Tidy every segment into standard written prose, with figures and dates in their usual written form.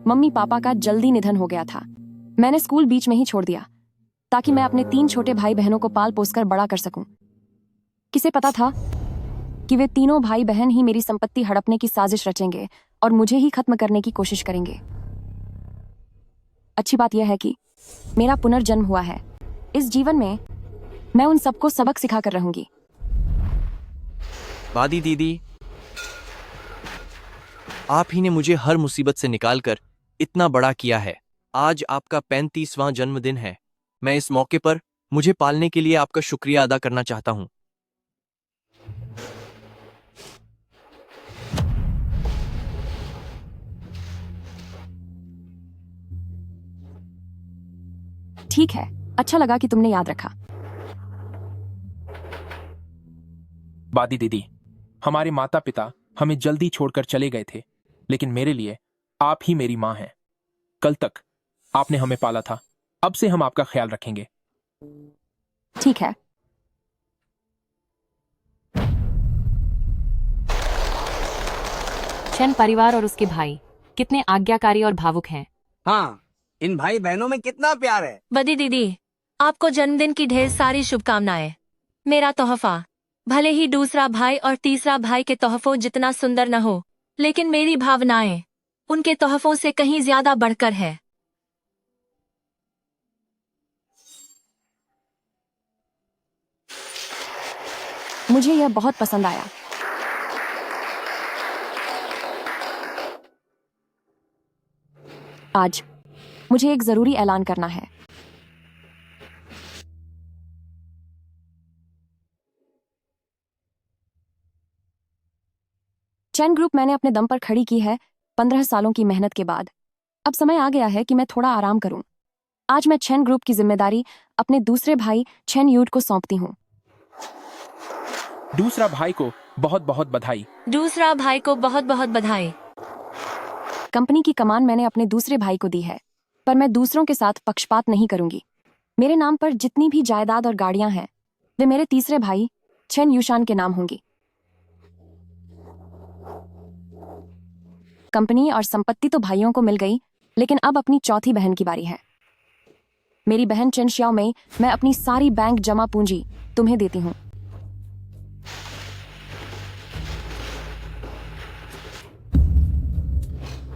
Mummy papa का जल्दी निधन हो गया था। मैंने स्कूल बीच में ही छोड़ दिया ताकि मैं अपने 3 छोटे भाई बहनों को पाल पोस कर बड़ा कर सकूं। किसे पता था कि वे तीनों भाई बहन ही मेरी संपत्ति हड़पने की साजिश रचेंगे और मुझे ही खत्म करने की कोशिश करेंगे। अच्छी बात यह है कि मेरा पुनर्जन्म हुआ है। इस जीवन में मैं उन सबको सबक सिखाकर रहूंगी। वादी दीदी, आप ही ने मुझे हर मुसीबत से निकालकर इतना बड़ा किया है। आज आपका 35वां जन्मदिन है। मैं इस मौके पर मुझे पालने के लिए आपका शुक्रिया अदा करना चाहता हूं। ठीक है, अच्छा लगा कि तुमने याद रखा। वादी दीदी, हमारे माता पिता हमें जल्दी छोड़कर चले गए थे, लेकिन मेरे लिए आप ही मेरी माँ हैं। कल तक आपने हमें पाला था, अब से हम आपका ख्याल रखेंगे। ठीक है। चैन परिवार और उसके भाई कितने आज्ञाकारी और भावुक हैं। हाँ, इन भाई बहनों में कितना प्यार है। बदी दीदी, आपको जन्मदिन की ढेर सारी शुभकामनाएं। मेरा तोहफा भले ही दूसरा भाई और तीसरा भाई के तोहफों जितना सुंदर न हो, लेकिन मेरी भावनाएं उनके तोहफों से कहीं ज्यादा बढ़कर है। मुझे यह बहुत पसंद आया। आज मुझे एक जरूरी ऐलान करना है। चैन ग्रुप मैंने अपने दम पर खड़ी की है 15 सालों की मेहनत के बाद। अब समय आ गया है कि मैं थोड़ा आराम करूं। आज मैं चैन ग्रुप की जिम्मेदारी अपने दूसरे भाई चैन यूड को सौंपती हूं। दूसरा भाई को बहुत बहुत बधाई। दूसरा भाई को बहुत बहुत बधाई। कंपनी की कमान मैंने अपने दूसरे भाई को दी है, पर मैं दूसरों के साथ पक्षपात नहीं करूंगी। मेरे नाम पर जितनी भी जायदाद और गाड़ियां हैं, वे मेरे तीसरे भाई चैन यूशान के नाम होंगी। कंपनी और संपत्ति तो भाइयों को मिल गई, लेकिन अब अपनी चौथी बहन की बारी है। मेरी बहन चेन श्याओ में मैं अपनी सारी बैंक जमा पूंजी तुम्हें देती हूँ।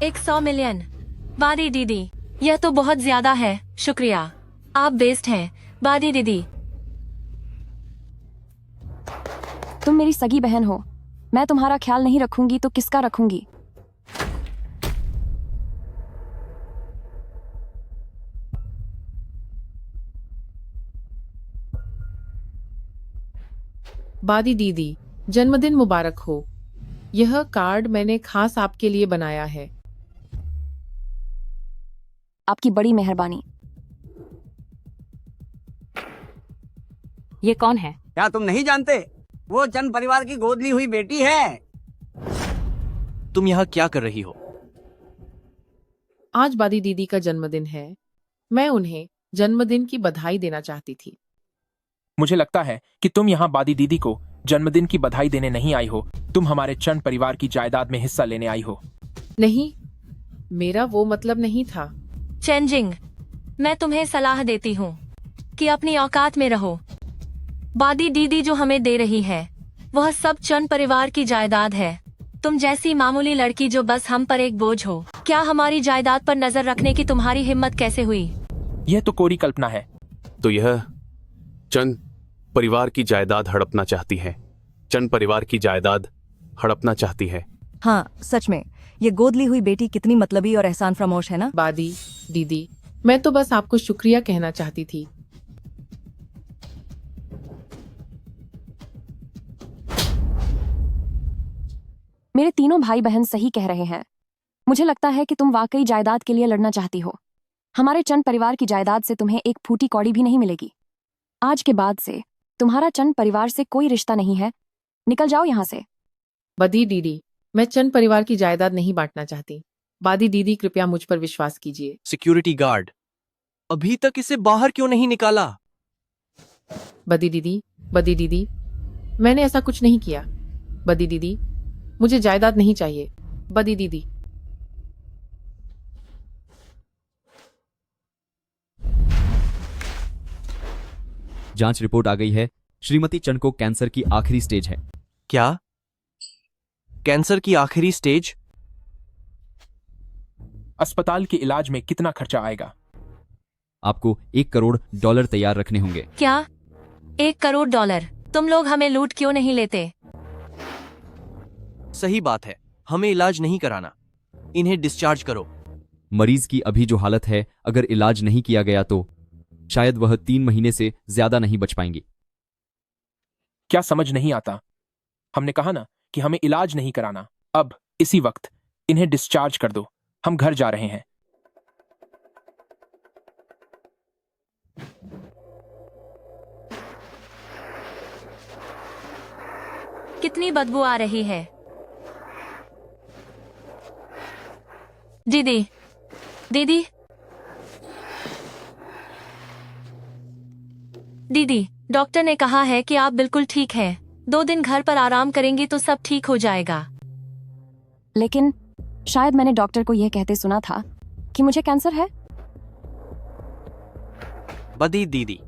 एक 100 मिलियन। बादी दीदी, यह तो बहुत ज्यादा है। शुक्रिया, आप बेस्ट हैं बादी दीदी। तुम मेरी सगी बहन हो। मैं तुम्हारा ख्याल नहीं रखूंगी तो किसका रखूंगी? बादी दीदी, जन्मदिन मुबारक हो। यह कार्ड मैंने खास आपके लिए बनाया है। आपकी बड़ी मेहरबानी। ये कौन है? क्या तुम नहीं जानते? वो चंद परिवार की गोद ली हुई बेटी है। तुम यहाँ क्या कर रही हो? आज बादी दीदी का जन्मदिन है। मैं उन्हें जन्मदिन की बधाई देना चाहती थी। मुझे लगता है कि तुम यहाँ बादी दीदी को जन्मदिन की बधाई देने नहीं आई हो। तुम हमारे चंद परिवार की जायदाद में हिस्सा लेने आई हो। नहीं, मेरा वो मतलब नहीं था। चेंजिंग, मैं तुम्हें सलाह देती हूँ कि अपनी औकात में रहो। बादी दीदी जो हमें दे रही है वह सब चंद परिवार की जायदाद है। तुम जैसी मामूली लड़की जो बस हम पर एक बोझ हो। क्या हमारी जायदाद पर नजर रखने की तुम्हारी हिम्मत कैसे हुई? यह तो कोरी कल्पना है। तो यह चंद परिवार की जायदाद हड़पना चाहती है। चंद परिवार की जायदाद हड़पना चाहती है। हाँ, सच में ये गोद ली हुई बेटी कितनी मतलबी और एहसान फरामोश है ना। बादी दीदी, मैं तो बस आपको शुक्रिया कहना चाहती थी। मेरे तीनों भाई बहन सही कह रहे हैं। मुझे लगता है कि तुम वाकई जायदाद के लिए लड़ना चाहती हो। हमारे चंद परिवार की जायदाद से तुम्हें एक फूटी कौड़ी भी नहीं मिलेगी। आज के बाद से तुम्हारा चंद परिवार से कोई रिश्ता नहीं है। निकल जाओ यहाँ से। बादी दीदी, मैं चंद परिवार की जायदाद नहीं बांटना चाहती। बादी दीदी, कृपया मुझ पर विश्वास कीजिए। सिक्योरिटी गार्ड, अभी तक इसे बाहर क्यों नहीं निकाला? बादी दीदी, मैंने ऐसा कुछ नहीं किया। बादी दीदी, मुझे जायदाद नहीं चाहिए। बादी दीदी। जांच रिपोर्ट आ गई है। श्रीमती चंद को कैंसर की आखिरी स्टेज है। क्या? कैंसर की आखिरी स्टेज? अस्पताल के इलाज में कितना खर्चा आएगा? आपको $1 करोड़ तैयार रखने होंगे। क्या? $1 करोड़? तुम लोग हमें लूट क्यों नहीं लेते? सही बात है, हमें इलाज नहीं कराना। इन्हें डिस्चार्ज करो। मरीज की अभी जो हालत है, अगर इलाज नहीं किया गया तो शायद वह 3 महीने से ज्यादा नहीं बच पाएंगी। क्या समझ नहीं आता? हमने कहा ना कि हमें इलाज नहीं कराना। अब इसी वक्त इन्हें डिस्चार्ज कर दो। हम घर जा रहे हैं। कितनी बदबू आ रही है। दीदी, दीदी, दीदी, डॉक्टर ने कहा है कि आप बिल्कुल ठीक हैं। 2 दिन घर पर आराम करेंगी तो सब ठीक हो जाएगा। लेकिन शायद मैंने डॉक्टर को यह कहते सुना था कि मुझे कैंसर है। बदी दीदी,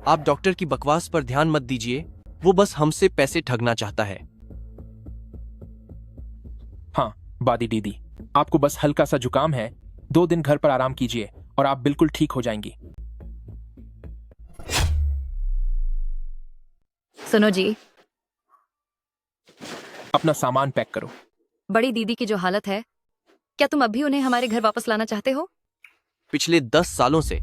आप डॉक्टर की बकवास पर ध्यान मत दीजिए। वो बस हमसे पैसे ठगना चाहता है। हाँ बादी दीदी, आपको बस हल्का सा जुकाम है। 2 दिन घर पर आराम कीजिए और आप बिल्कुल ठीक हो जाएंगी। सुनो जी, अपना सामान पैक करो। बड़ी दीदी की जो हालत है, क्या तुम अब भी उन्हें हमारे घर वापस लाना चाहते हो? पिछले 10 सालों से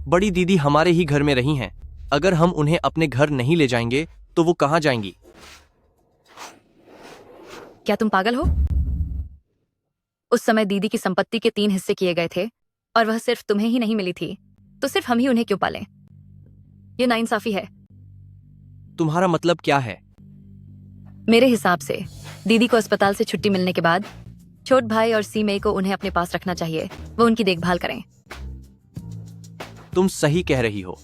बड़ी दीदी हमारे ही घर में रही हैं। अगर हम उन्हें अपने घर नहीं ले जाएंगे तो वो कहाँ जाएंगी? क्या तुम पागल हो? उस समय दीदी की संपत्ति के 3 हिस्से किए गए थे और वह सिर्फ तुम्हें ही नहीं मिली थी, तो सिर्फ हम ही उन्हें क्यों पालें? ये नाइंसाफी है। तुम्हारा मतलब क्या है? मेरे हिसाब से दीदी को अस्पताल से छुट्टी मिलने के बाद छोट भाई और सी मई को उन्हें अपने पास रखना चाहिए। वो उनकी देखभाल करें। तुम सही कह रही हो।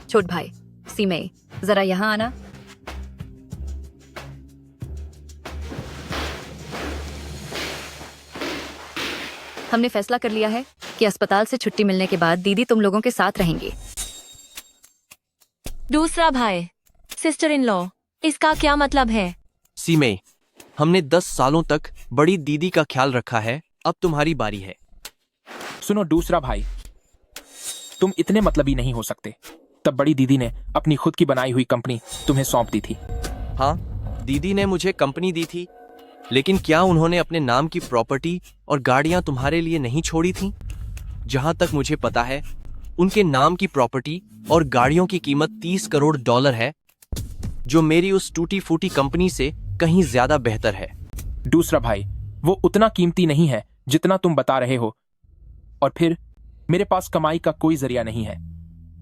छोट भाई, सी मई, जरा यहाँ आना। हमने फैसला कर लिया है कि अस्पताल से छुट्टी मिलने के बाद दीदी तुम लोगों के साथ रहेंगी। दूसरा भाई, सिस्टर इन लॉ, इसका क्या मतलब है? सीमे, हमने 10 सालों तक बड़ी दीदी का ख्याल रखा है। अब तुम्हारी बारी है। सुनो दूसरा भाई, तुम इतने मतलबी नहीं हो सकते। तब बड़ी दीदी ने अपनी खुद की बनाई हुई कंपनी तुम्हें सौंप दी थी। हाँ, दीदी ने मुझे कंपनी दी थी, लेकिन क्या उन्होंने अपने नाम की प्रॉपर्टी और गाड़ियां तुम्हारे लिए नहीं छोड़ी थीं? जहां तक मुझे पता है, उनके नाम की प्रॉपर्टी और गाड़ियों की कीमत $30 करोड़ है, जो मेरी उस टूटी फूटी कंपनी से कहीं ज्यादा बेहतर है। दूसरा भाई, वो उतना कीमती नहीं है जितना तुम बता रहे हो। और फिर मेरे पास कमाई का कोई जरिया नहीं है।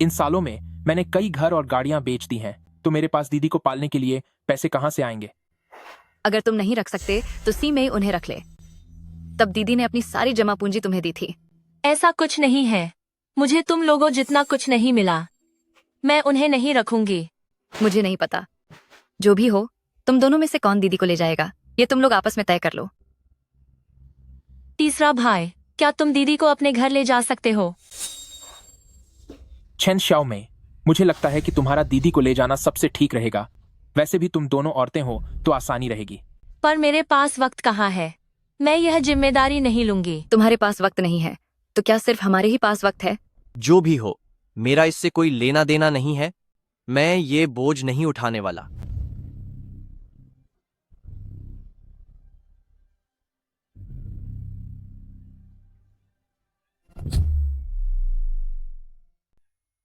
इन सालों में मैंने कई घर और गाड़ियां बेच दी हैं, तो मेरे पास दीदी को पालने के लिए पैसे कहां से आएंगे? अगर तुम नहीं रख सकते तो सी मई उन्हें रख ले। तब दीदी ने अपनी सारी जमा पूंजी तुम्हें दी थी। ऐसा कुछ नहीं है। मुझे तुम लोगों जितना कुछ नहीं मिला। मैं उन्हें नहीं रखूंगी। मुझे नहीं पता। जो भी हो, तुम दोनों में से कौन दीदी को ले जाएगा, ये तुम लोग आपस में तय कर लो। तीसरा भाई, क्या तुम दीदी को अपने घर ले जा सकते हो? छेन शाओ में, मुझे लगता है कि तुम्हारा दीदी को ले जाना सबसे ठीक रहेगा। वैसे भी तुम दोनों औरतें हो तो आसानी रहेगी। पर मेरे पास वक्त कहाँ है? मैं यह जिम्मेदारी नहीं लूंगी। तुम्हारे पास वक्त नहीं है तो क्या सिर्फ हमारे ही पास वक्त है? जो भी हो, मेरा इससे कोई लेना देना नहीं है। मैं ये बोझ नहीं उठाने वाला।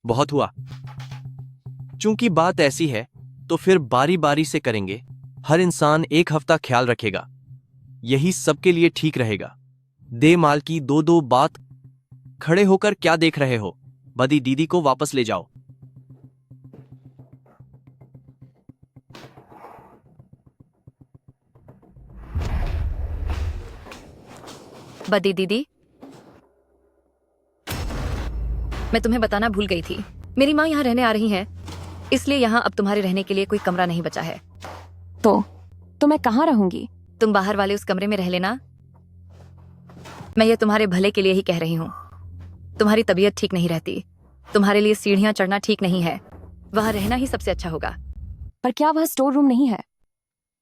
बहुत हुआ। चूंकि बात ऐसी है तो फिर बारी बारी से करेंगे। हर इंसान 1 हफ्ता ख्याल रखेगा। यही सबके लिए ठीक रहेगा। दे माल की 2-2 बात। खड़े होकर क्या देख रहे हो? बदी दीदी को वापस ले जाओ। बदी दीदी, मैं तुम्हें बताना भूल गई थी। मेरी माँ यहाँ रहने आ रही है, इसलिए यहाँ अब तुम्हारे रहने के लिए कोई कमरा नहीं बचा है। तो मैं कहाँ रहूंगी? तुम बाहर वाले उस कमरे में रह लेना। मैं ये तुम्हारे भले के लिए ही कह रही हूँ। तुम्हारी तबीयत ठीक नहीं रहती, तुम्हारे लिए सीढ़ियां चढ़ना ठीक नहीं है, वहां रहना ही सबसे अच्छा होगा। पर क्या वह स्टोर रूम नहीं है?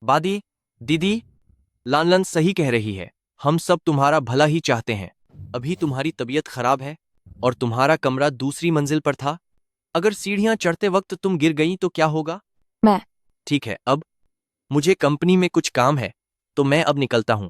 बादी दीदी, लानलन सही कह रही है। हम सब तुम्हारा भला ही चाहते हैं। अभी तुम्हारी तबीयत खराब है और तुम्हारा कमरा दूसरी मंजिल पर था। अगर सीढ़ियां चढ़ते वक्त तुम गिर गई तो क्या होगा? मैं ठीक है, अब मुझे कंपनी में कुछ काम है, तो मैं अब निकलता हूं।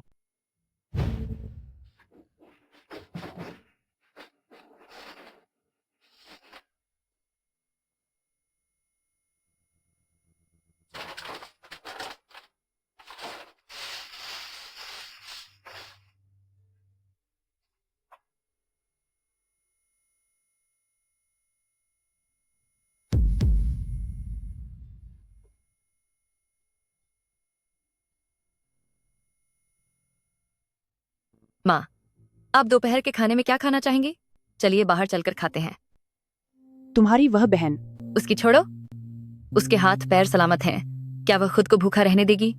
माँ, आप दोपहर के खाने में क्या खाना चाहेंगे? चलिए बाहर चलकर खाते हैं। तुम्हारी वह बहन, उसकी छोड़ो, उसके हाथ पैर सलामत हैं। क्या वह खुद को भूखा रहने देगी?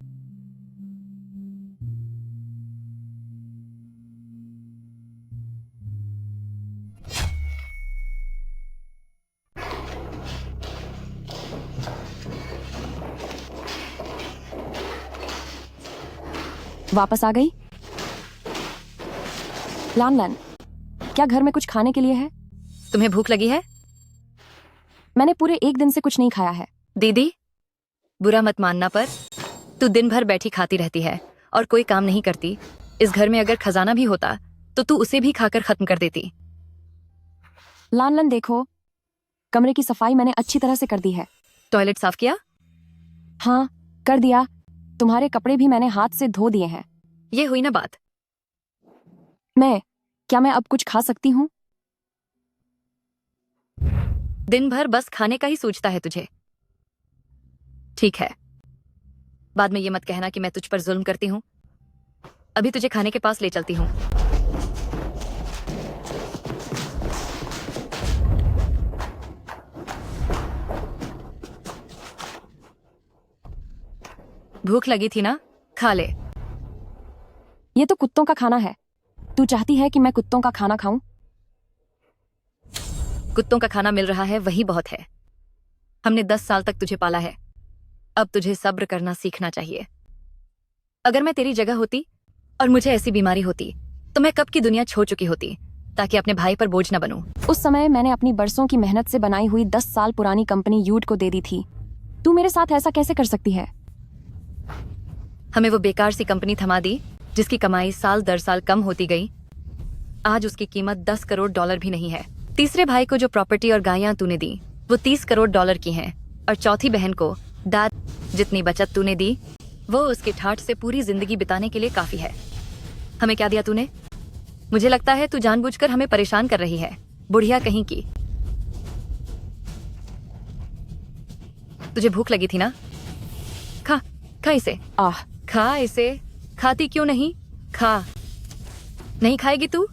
वापस आ गई? लानलन, क्या घर में कुछ खाने के लिए है? तुम्हें भूख लगी है? मैंने पूरे एक दिन से कुछ नहीं खाया है। दीदी, बुरा मत मानना, पर तू दिन भर बैठी खाती रहती है और कोई काम नहीं करती। इस घर में अगर खजाना भी होता तो तू उसे भी खाकर खत्म कर देती। लानलन देखो, कमरे की सफाई मैंने अच्छी तरह से कर दी है। टॉयलेट साफ किया? हाँ, कर दिया। तुम्हारे कपड़े भी मैंने हाथ से धो दिए हैं। ये हुई ना बात। क्या मैं अब कुछ खा सकती हूँ? दिन भर बस खाने का ही सोचता है तुझे। ठीक है, बाद में ये मत कहना कि मैं तुझ पर जुल्म करती हूँ। अभी तुझे खाने के पास ले चलती हूँ। भूख लगी थी ना, खा ले। ये तो कुत्तों का खाना है। तू चाहती है कि मैं कुत्तों का खाना खाऊं? कुत्तों का खाना मिल रहा है, वही बहुत है। हमने 10 साल तक तुझे पाला है, अब तुझे सब्र करना सीखना चाहिए। अगर मैं तेरी जगह होती और मुझे ऐसी बीमारी होती तो मैं कब की दुनिया छोड़ चुकी होती, ताकि अपने भाई पर बोझ न बनूं। उस समय मैंने अपनी बरसों की मेहनत से बनाई हुई 10 साल पुरानी कंपनी यूड को दे दी थी। तू मेरे साथ ऐसा कैसे कर सकती है? हमें वो बेकार सी कंपनी थमा दी जिसकी कमाई साल दर साल कम होती गई। आज उसकी कीमत $10 करोड़ भी नहीं है। तीसरे भाई को जो प्रॉपर्टी और गायें तूने दी वो $30 करोड़ की हैं, और चौथी बहन को दाद जितनी बचत तूने दी वो उसके ठाठ से पूरी जिंदगी बिताने के लिए काफी है। हमें क्या दिया तूने? मुझे लगता है तू जानबूझकर हमें परेशान कर रही है, बुढ़िया कहीं की। तुझे भूख लगी थी ना, खा खा इसे। खा इसे। खाती क्यों नहीं? खा। नहीं खाएगी तू?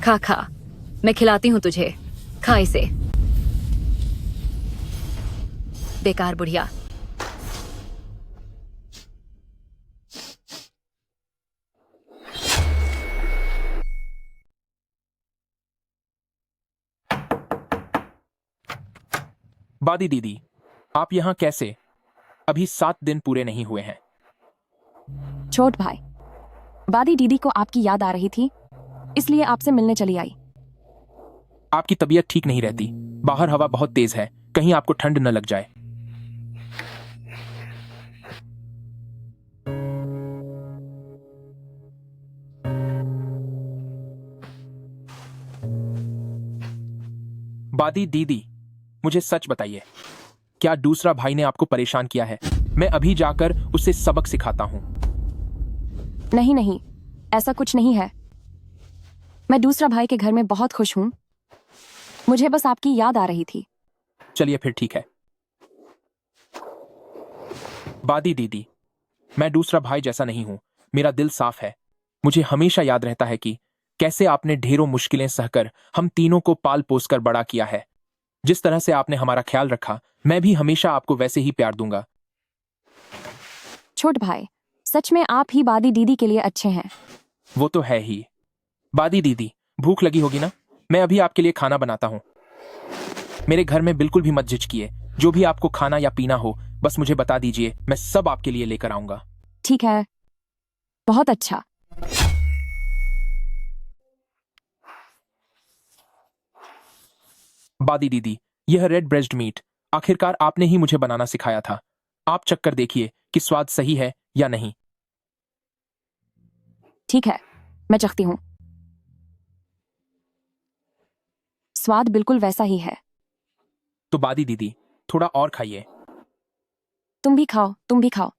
खा खा, मैं खिलाती हूं तुझे, खा इसे। बेकार बुढ़िया। बादी दीदी, आप यहाँ कैसे? अभी 7 दिन पूरे नहीं हुए हैं। छोट भाई, बादी दीदी को आपकी याद आ रही थी, इसलिए आपसे मिलने चली आई। आपकी तबीयत ठीक नहीं रहती, बाहर हवा बहुत तेज है, कहीं आपको ठंड न लग जाए। बादी दीदी, मुझे सच बताइए, क्या दूसरा भाई ने आपको परेशान किया है? मैं अभी जाकर उसे सबक सिखाता हूं। नहीं नहीं, ऐसा कुछ नहीं है। मैं दूसरा भाई के घर में बहुत खुश हूँ। मुझे बस आपकी याद आ रही थी। चलिए फिर ठीक है। बादी दीदी, मैं दूसरा भाई जैसा नहीं हूं, मेरा दिल साफ है। मुझे हमेशा याद रहता है कि कैसे आपने ढेरों मुश्किलें सहकर हम तीनों को पाल पोस कर बड़ा किया है। जिस तरह से आपने हमारा ख्याल रखा, मैं भी हमेशा आपको वैसे ही प्यार दूंगा। छोट भाई, सच में आप ही बादी दीदी के लिए अच्छे हैं। वो तो है ही। बादी दीदी, भूख लगी होगी ना? मैं अभी आपके लिए खाना बनाता हूँ। मेरे घर में बिल्कुल भी मत झिझकिए। जो भी आपको खाना या पीना हो बस मुझे बता दीजिए, मैं सब आपके लिए लेकर आऊंगा। ठीक है, बहुत अच्छा। बादी दीदी, यह रेड ब्रेस्ट मीट आखिरकार आपने ही मुझे बनाना सिखाया था। आप चक्कर देखिए कि स्वाद सही है या नहीं। ठीक है, मैं चखती हूँ। स्वाद बिल्कुल वैसा ही है। तो बादी दीदी, थोड़ा और खाइए। तुम भी खाओ, तुम भी खाओ।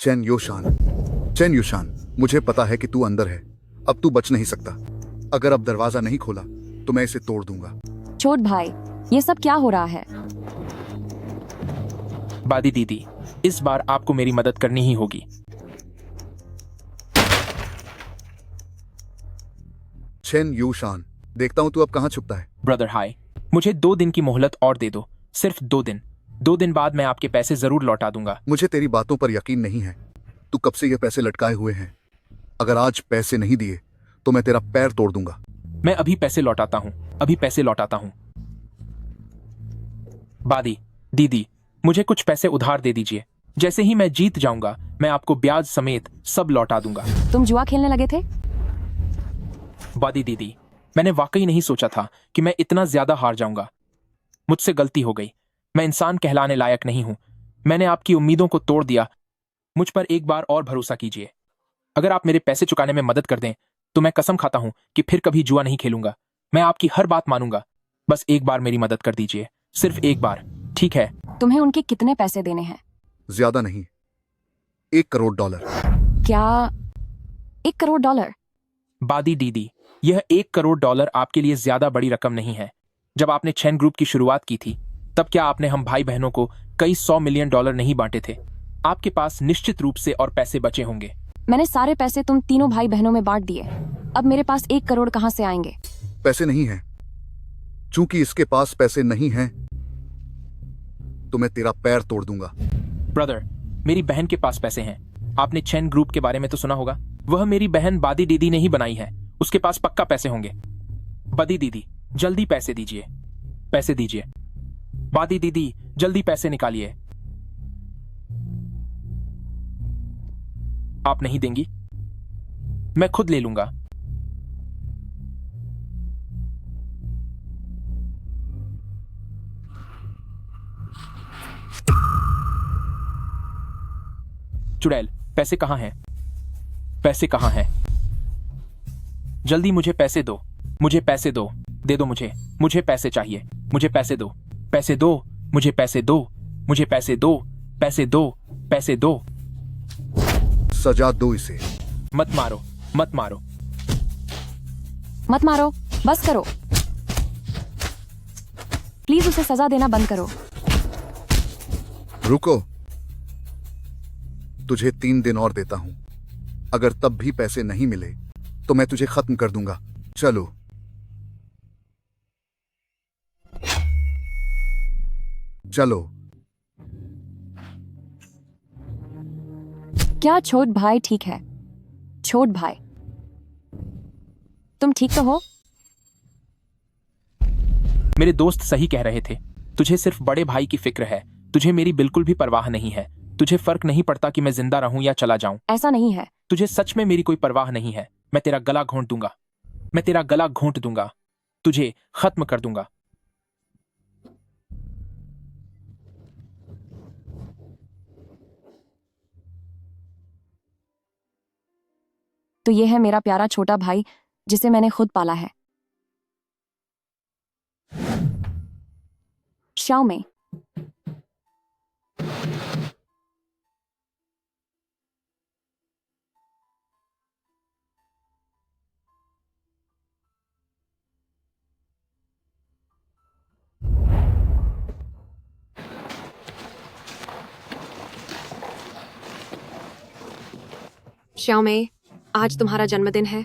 चेन युशान, मुझे पता है कि तू अंदर है। अब तू बच नहीं सकता। अगर अब दरवाजा नहीं खोला तो मैं इसे तोड़ दूंगा। छोट भाई, ये सब क्या हो रहा है? बादी दीदी, इस बार आपको मेरी मदद करनी ही होगी। चेन युशान, देखता हूं तू अब कहां छुपता है। ब्रदर हाय, मुझे 2 दिन की मोहलत और दे दो, सिर्फ 2 दिन। 2 दिन बाद मैं आपके पैसे जरूर लौटा दूंगा। मुझे तेरी बातों पर यकीन नहीं है। तू कब से ये पैसे लटकाए हुए हैं? अगर आज पैसे नहीं दिए तो मैं तेरा पैर तोड़ दूंगा। मैं अभी पैसे लौटाता हूँ, अभी पैसे लौटाता हूँ। बादी दीदी, मुझे कुछ पैसे उधार दे दीजिए। जैसे ही मैं जीत जाऊंगा मैं आपको ब्याज समेत सब लौटा दूंगा। तुम जुआ खेलने लगे थे? बादी दीदी, मैंने वाकई नहीं सोचा था कि मैं इतना ज्यादा हार जाऊंगा। मुझसे गलती हो गई। मैं इंसान कहलाने लायक नहीं हूं। मैंने आपकी उम्मीदों को तोड़ दिया। मुझ पर एक बार और भरोसा कीजिए। अगर आप मेरे पैसे चुकाने में मदद कर दें तो मैं कसम खाता हूं कि फिर कभी जुआ नहीं खेलूंगा। मैं आपकी हर बात मानूंगा। बस एक बार मेरी मदद कर दीजिए, सिर्फ एक बार, ठीक है? तुम्हें उनके कितने पैसे देने हैं? ज्यादा नहीं, $1 करोड़। क्या 1 करोड़ डॉलर? बादी दीदी, यह $1 करोड़ आपके लिए ज्यादा बड़ी रकम नहीं है। जब आपने चैन ग्रुप की शुरुआत की थी तब क्या आपने हम भाई बहनों को कई $100 मिलियन नहीं बांटे थे? आपके पास निश्चित रूप से और पैसे बचे होंगे। मैंने सारे पैसे तुम तीनों भाई बहनों में बांट दिए। अब मेरे पास 1 करोड़ कहां से आएंगे? पैसे नहीं हैं। चूंकि इसके पास पैसे नहीं हैं तो मैं तेरा पैर तोड़ दूंगा। ब्रदर, मेरी बहन के पास पैसे हैं। आपने चैन ग्रुप के बारे में तो सुना होगा। वह मेरी बहन बादी दीदी ने ही बनाई है। उसके पास पक्का पैसे होंगे। बादी दीदी, जल्दी पैसे दीजिए, पैसे दीजिए। बादी दीदी, जल्दी पैसे निकालिए। आप नहीं देंगी? मैं खुद ले लूंगा। चुड़ैल, पैसे कहां हैं? पैसे कहां हैं? जल्दी मुझे पैसे दो, मुझे पैसे दो, दे दो मुझे, मुझे पैसे चाहिए, मुझे पैसे दो, पैसे दो, मुझे पैसे दो, मुझे पैसे दो, पैसे दो, पैसे दो। सजा दो इसे। मत मारो, मत मारो, मत मारो, बस करो। प्लीज उसे सजा देना बंद करो। रुको, तुझे 3 दिन और देता हूं। अगर तब भी पैसे नहीं मिले तो मैं तुझे खत्म कर दूंगा। चलो। चलो। क्या छोट भाई ठीक है? छोट भाई, तुम ठीक तो हो? मेरे दोस्त सही कह रहे थे। तुझे सिर्फ बड़े भाई की फिक्र है। तुझे मेरी बिल्कुल भी परवाह नहीं है। तुझे फर्क नहीं पड़ता कि मैं जिंदा रहूं या चला जाऊं। ऐसा नहीं है। तुझे सच में मेरी कोई परवाह नहीं है। मैं तेरा गला घोंट दूंगा। मैं तेरा गला घोंट दूंगा। तुझे खत्म कर दूंगा। तो ये है मेरा प्यारा छोटा भाई जिसे मैंने खुद पाला है। शाओ में। श्याओ में, आज तुम्हारा जन्मदिन है।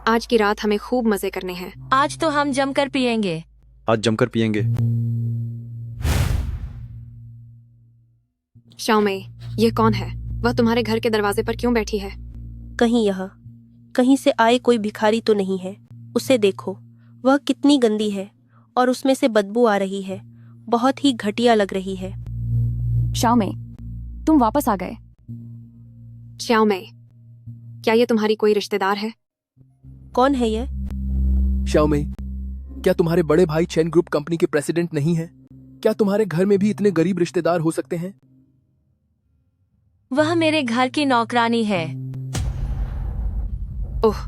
आज की रात हमें खूब मजे करने हैं। आज तो हम जमकर पिएंगे। आज जमकर पिएंगे। श्याओ में, ये कौन है? वह तुम्हारे घर के दरवाजे पर क्यों बैठी है? कहीं यह कहीं से आए कोई भिखारी तो नहीं है। उसे देखो, वह कितनी गंदी है और उसमें से बदबू आ रही है। बहुत ही घटिया लग रही है। शाओमे, तुम वापस आ गए। श्याओमे, क्या ये तुम्हारी कोई रिश्तेदार है? कौन है यह? शाओमे, क्या तुम्हारे बड़े भाई चेन ग्रुप कंपनी के प्रेसिडेंट नहीं हैं? क्या तुम्हारे घर में भी इतने गरीब रिश्तेदार हो सकते हैं? वह मेरे घर की नौकरानी है। ओह,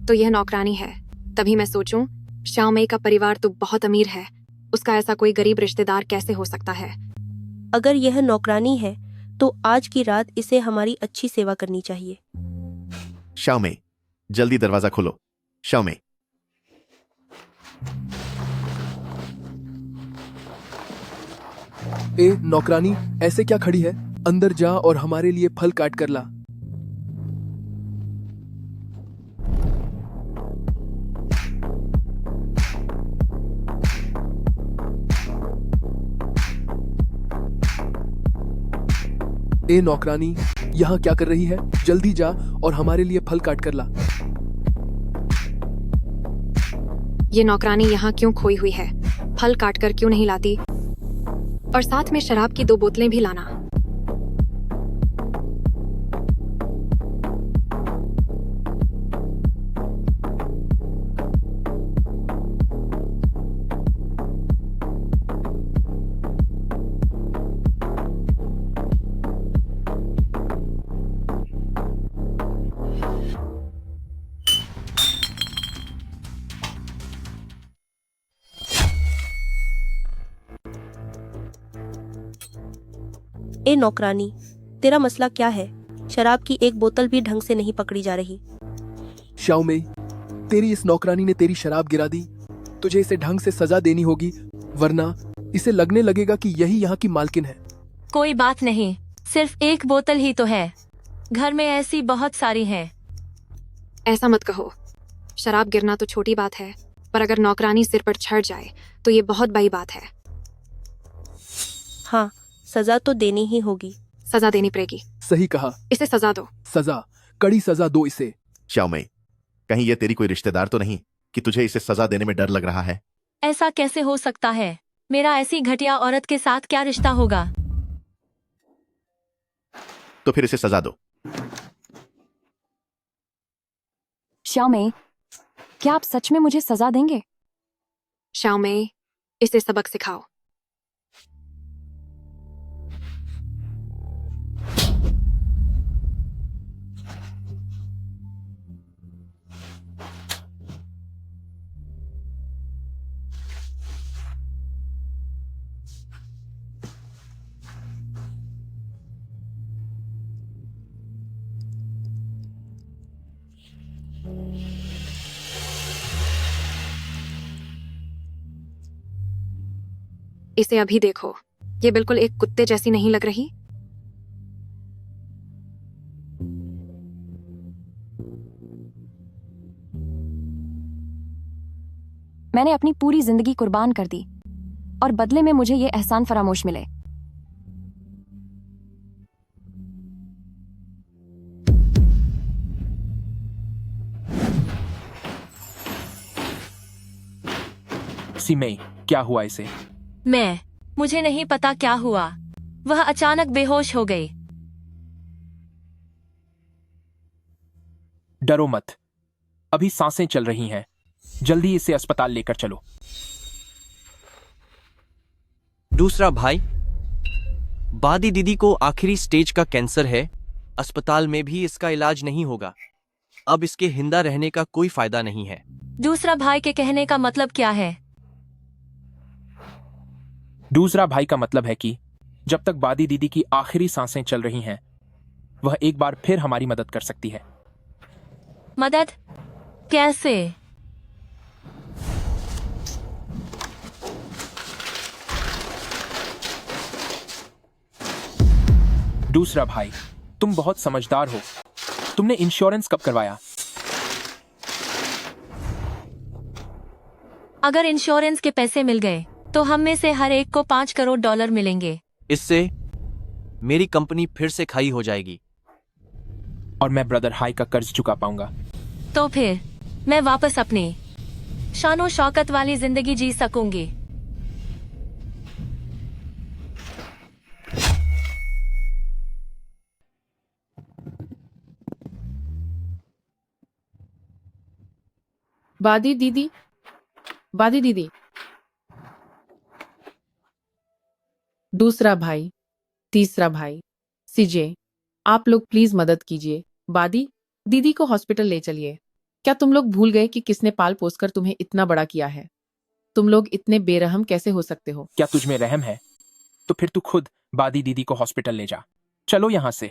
तो यह नौकरानी है। तभी मैं सोचूं, श्याओमे का परिवार तो बहुत अमीर है, उसका ऐसा कोई गरीब रिश्तेदार कैसे हो सकता है? अगर यह नौकरानी है तो आज की रात इसे हमारी अच्छी सेवा करनी चाहिए। शाओमे, जल्दी दरवाजा खोलो। शाओमे। ए नौकरानी, ऐसे क्या खड़ी है? अंदर जा और हमारे लिए फल काट कर ला। ए नौकरानी, यहाँ क्या कर रही है? जल्दी जा और हमारे लिए फल काट कर ला। ये नौकरानी यहाँ क्यों खोई हुई है? फल काट कर क्यों नहीं लाती? और साथ में शराब की 2 बोतलें भी लाना। ए नौकरानी, तेरा मसला क्या है? शराब की 1 बोतल भी ढंग से नहीं पकड़ी जा रही। शाओमे, तेरी इस नौकरानी ने तेरी शराब गिरा दी। तुझे इसे ढंग से सजा देनी होगी, वरना इसे लगने लगेगा कि यही यहाँ की मालकिन है। कोई बात नहीं, सिर्फ 1 बोतल ही तो है। घर में ऐसी बहुत सारी हैं। ऐसा मत कहो। शराब गिरना तो छोटी बात है, पर अगर नौकरानी सिर पर चढ़ जाए तो ये बहुत बड़ी बात है। हाँ, सजा तो देनी ही होगी। सजा देनी पड़ेगी। सही कहा। इसे सजा दो। सजा, कड़ी सजा दो इसे। शाओमे, कहीं ये तेरी कोई रिश्तेदार तो नहीं कि तुझे इसे सजा देने में डर लग रहा है? ऐसा कैसे हो सकता है? मेरा ऐसी घटिया औरत के साथ क्या रिश्ता होगा? तो फिर इसे सजा दो। श्याओमे, क्या आप सच में मुझे सजा देंगे? श्याओमे, इसे सबक सिखाओ। इसे अभी देखो, ये बिल्कुल एक कुत्ते जैसी नहीं लग रही? मैंने अपनी पूरी जिंदगी कुर्बान कर दी और बदले में मुझे ये एहसान फरामोश मिले। सीमे, क्या हुआ इसे? मुझे नहीं पता क्या हुआ। वह अचानक बेहोश हो गई। डरो मत, अभी सांसें चल रही हैं। जल्दी इसे अस्पताल लेकर चलो। दूसरा भाई, बादी दीदी को आखिरी स्टेज का कैंसर है। अस्पताल में भी इसका इलाज नहीं होगा। अब इसके हिंदा रहने का कोई फायदा नहीं है। दूसरा भाई के कहने का मतलब क्या है? दूसरा भाई का मतलब है कि जब तक बादी दीदी की आखिरी सांसें चल रही हैं, वह एक बार फिर हमारी मदद कर सकती है। मदद? कैसे? दूसरा भाई, तुम बहुत समझदार हो। तुमने इंश्योरेंस कब करवाया? अगर इंश्योरेंस के पैसे मिल गए तो हम में से हर एक को $5 करोड़ मिलेंगे। इससे मेरी कंपनी फिर से खाई हो जाएगी और मैं ब्रदर हाई का कर्ज चुका पाऊंगा। तो फिर मैं वापस अपनी शानो शौकत वाली जिंदगी जी सकूंगी। बादी दीदी, बादी दीदी। दूसरा भाई, तीसरा भाई, सीजे, आप लोग प्लीज मदद कीजिए। बादी दीदी को हॉस्पिटल ले चलिए। क्या तुम लोग भूल गए कि किसने पाल पोस कर तुम्हें इतना बड़ा किया है? तुम लोग इतने बेरहम कैसे हो सकते हो? क्या तुझ में रहम है? तो फिर तू खुद बादी दीदी को हॉस्पिटल ले जा। चलो यहाँ से।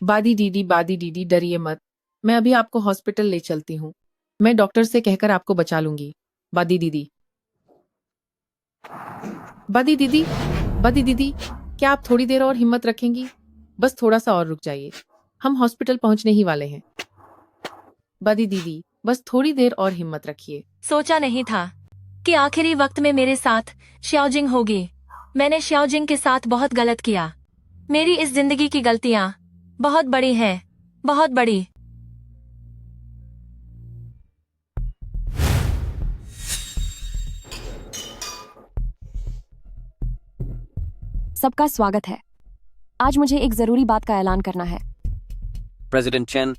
बादी दीदी डरिए मत। मैं अभी आपको हॉस्पिटल ले चलती हूँ। मैं डॉक्टर से कहकर आपको बचा लूंगी। बादी दीदी, बादी दीदी, बादी दीदी, क्या आप थोड़ी देर और हिम्मत रखेंगी? बस थोड़ा सा और रुक जाइए, हम हॉस्पिटल पहुंचने ही वाले हैं। बादी दीदी, बस थोड़ी देर और हिम्मत रखिए। सोचा नहीं था कि आखिरी वक्त में मेरे साथ श्याओजिंग होगी। मैंने श्याओजिंग के साथ बहुत गलत किया। मेरी इस जिंदगी की गलतियां बहुत बड़ी हैं, बहुत बड़ी। सबका स्वागत है। आज मुझे एक जरूरी बात का ऐलान करना है। प्रेसिडेंट चेन,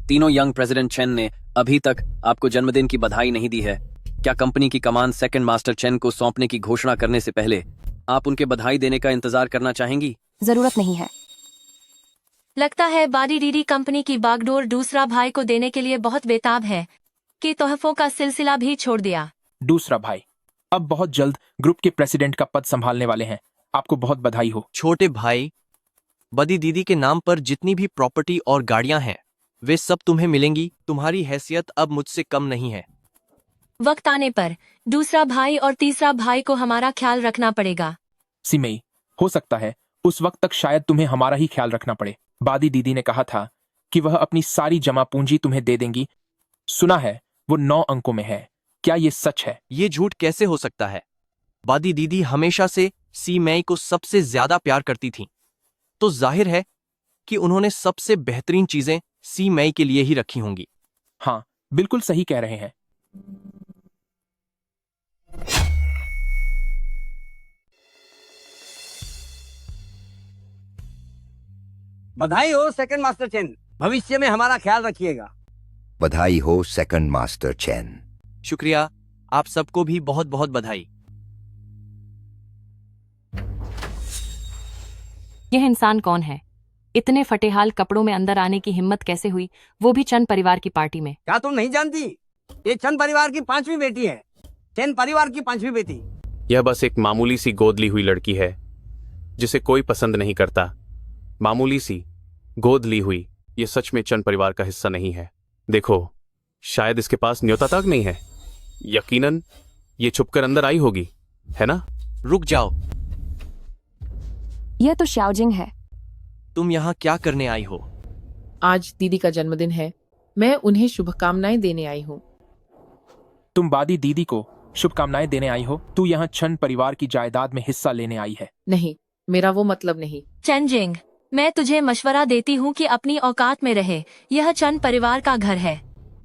तीनों यंग प्रेसिडेंट चेन ने अभी तक आपको जन्मदिन की बधाई नहीं दी है। क्या कंपनी की कमान सेकंड मास्टर चेन को सौंपने की घोषणा करने से पहले आप उनके बधाई देने का इंतजार करना चाहेंगी? जरूरत नहीं है। लगता है बादी दीदी कंपनी की बागडोर दूसरा भाई को देने के लिए बहुत बेताब है कि तोहफों का सिलसिला भी छोड़ दिया। दूसरा भाई अब बहुत जल्द ग्रुप के प्रेसिडेंट का पद संभालने वाले हैं। आपको बहुत बधाई हो। छोटे भाई, बदी दीदी के नाम पर जितनी भी प्रॉपर्टी और गाड़ियां हैं वे सब तुम्हें मिलेंगी। तुम्हारी हैसियत अब मुझसे कम नहीं है। वक्त आने पर दूसरा भाई और तीसरा भाई को हमारा ख्याल रखना पड़ेगा। सिमई, हो सकता है उस वक्त तक शायद तुम्हें हमारा ही ख्याल रखना पड़े। बादी दीदी ने कहा था कि वह अपनी सारी जमा पूंजी तुम्हें दे देंगी। सुना है वो 9 अंकों में है। क्या ये सच है? ये झूठ कैसे हो सकता है? बादी दीदी हमेशा से सी मई को सबसे ज्यादा प्यार करती थीं, तो जाहिर है कि उन्होंने सबसे बेहतरीन चीजें सी मई के लिए ही रखी होंगी। हाँ, बिल्कुल सही कह रहे हैं। बधाई हो सेकंड मास्टर चेन, भविष्य में हमारा ख्याल रखिएगा। बधाई हो सेकंड मास्टर चेन। शुक्रिया, आप सबको भी बहुत बहुत बधाई। यह इंसान कौन है? इतने फटेहाल कपड़ों में अंदर आने की हिम्मत कैसे हुई, वो भी चंद परिवार की पार्टी में? क्या तुम नहीं जानती? ये चंद परिवार की 5वीं बेटी है। चंद परिवार की 5वीं बेटी। यह बस एक मामूली सी गोद ली हुई लड़की है जिसे कोई पसंद नहीं करता। मामूली सी गोद ली हुई, ये सच में चंद परिवार का हिस्सा नहीं है। देखो, शायद इसके पास न्योता तक नहीं है। यकीनन ये छुपकर अंदर आई होगी, है ना? रुक जाओ, यह तो श्याओजिंग है। तुम यहाँ क्या करने आई हो? आज दीदी का जन्मदिन है, मैं उन्हें शुभकामनाएं देने आई हूँ। तुम बादी दीदी को शुभकामनाएं देने आई हो? तू यहाँ चंद परिवार की जायदाद में हिस्सा लेने आई है। नहीं, मेरा वो मतलब नहीं। चेनजिंग, मैं तुझे मशवरा देती हूँ कि अपनी औकात में रहे। यह चंद परिवार का घर है।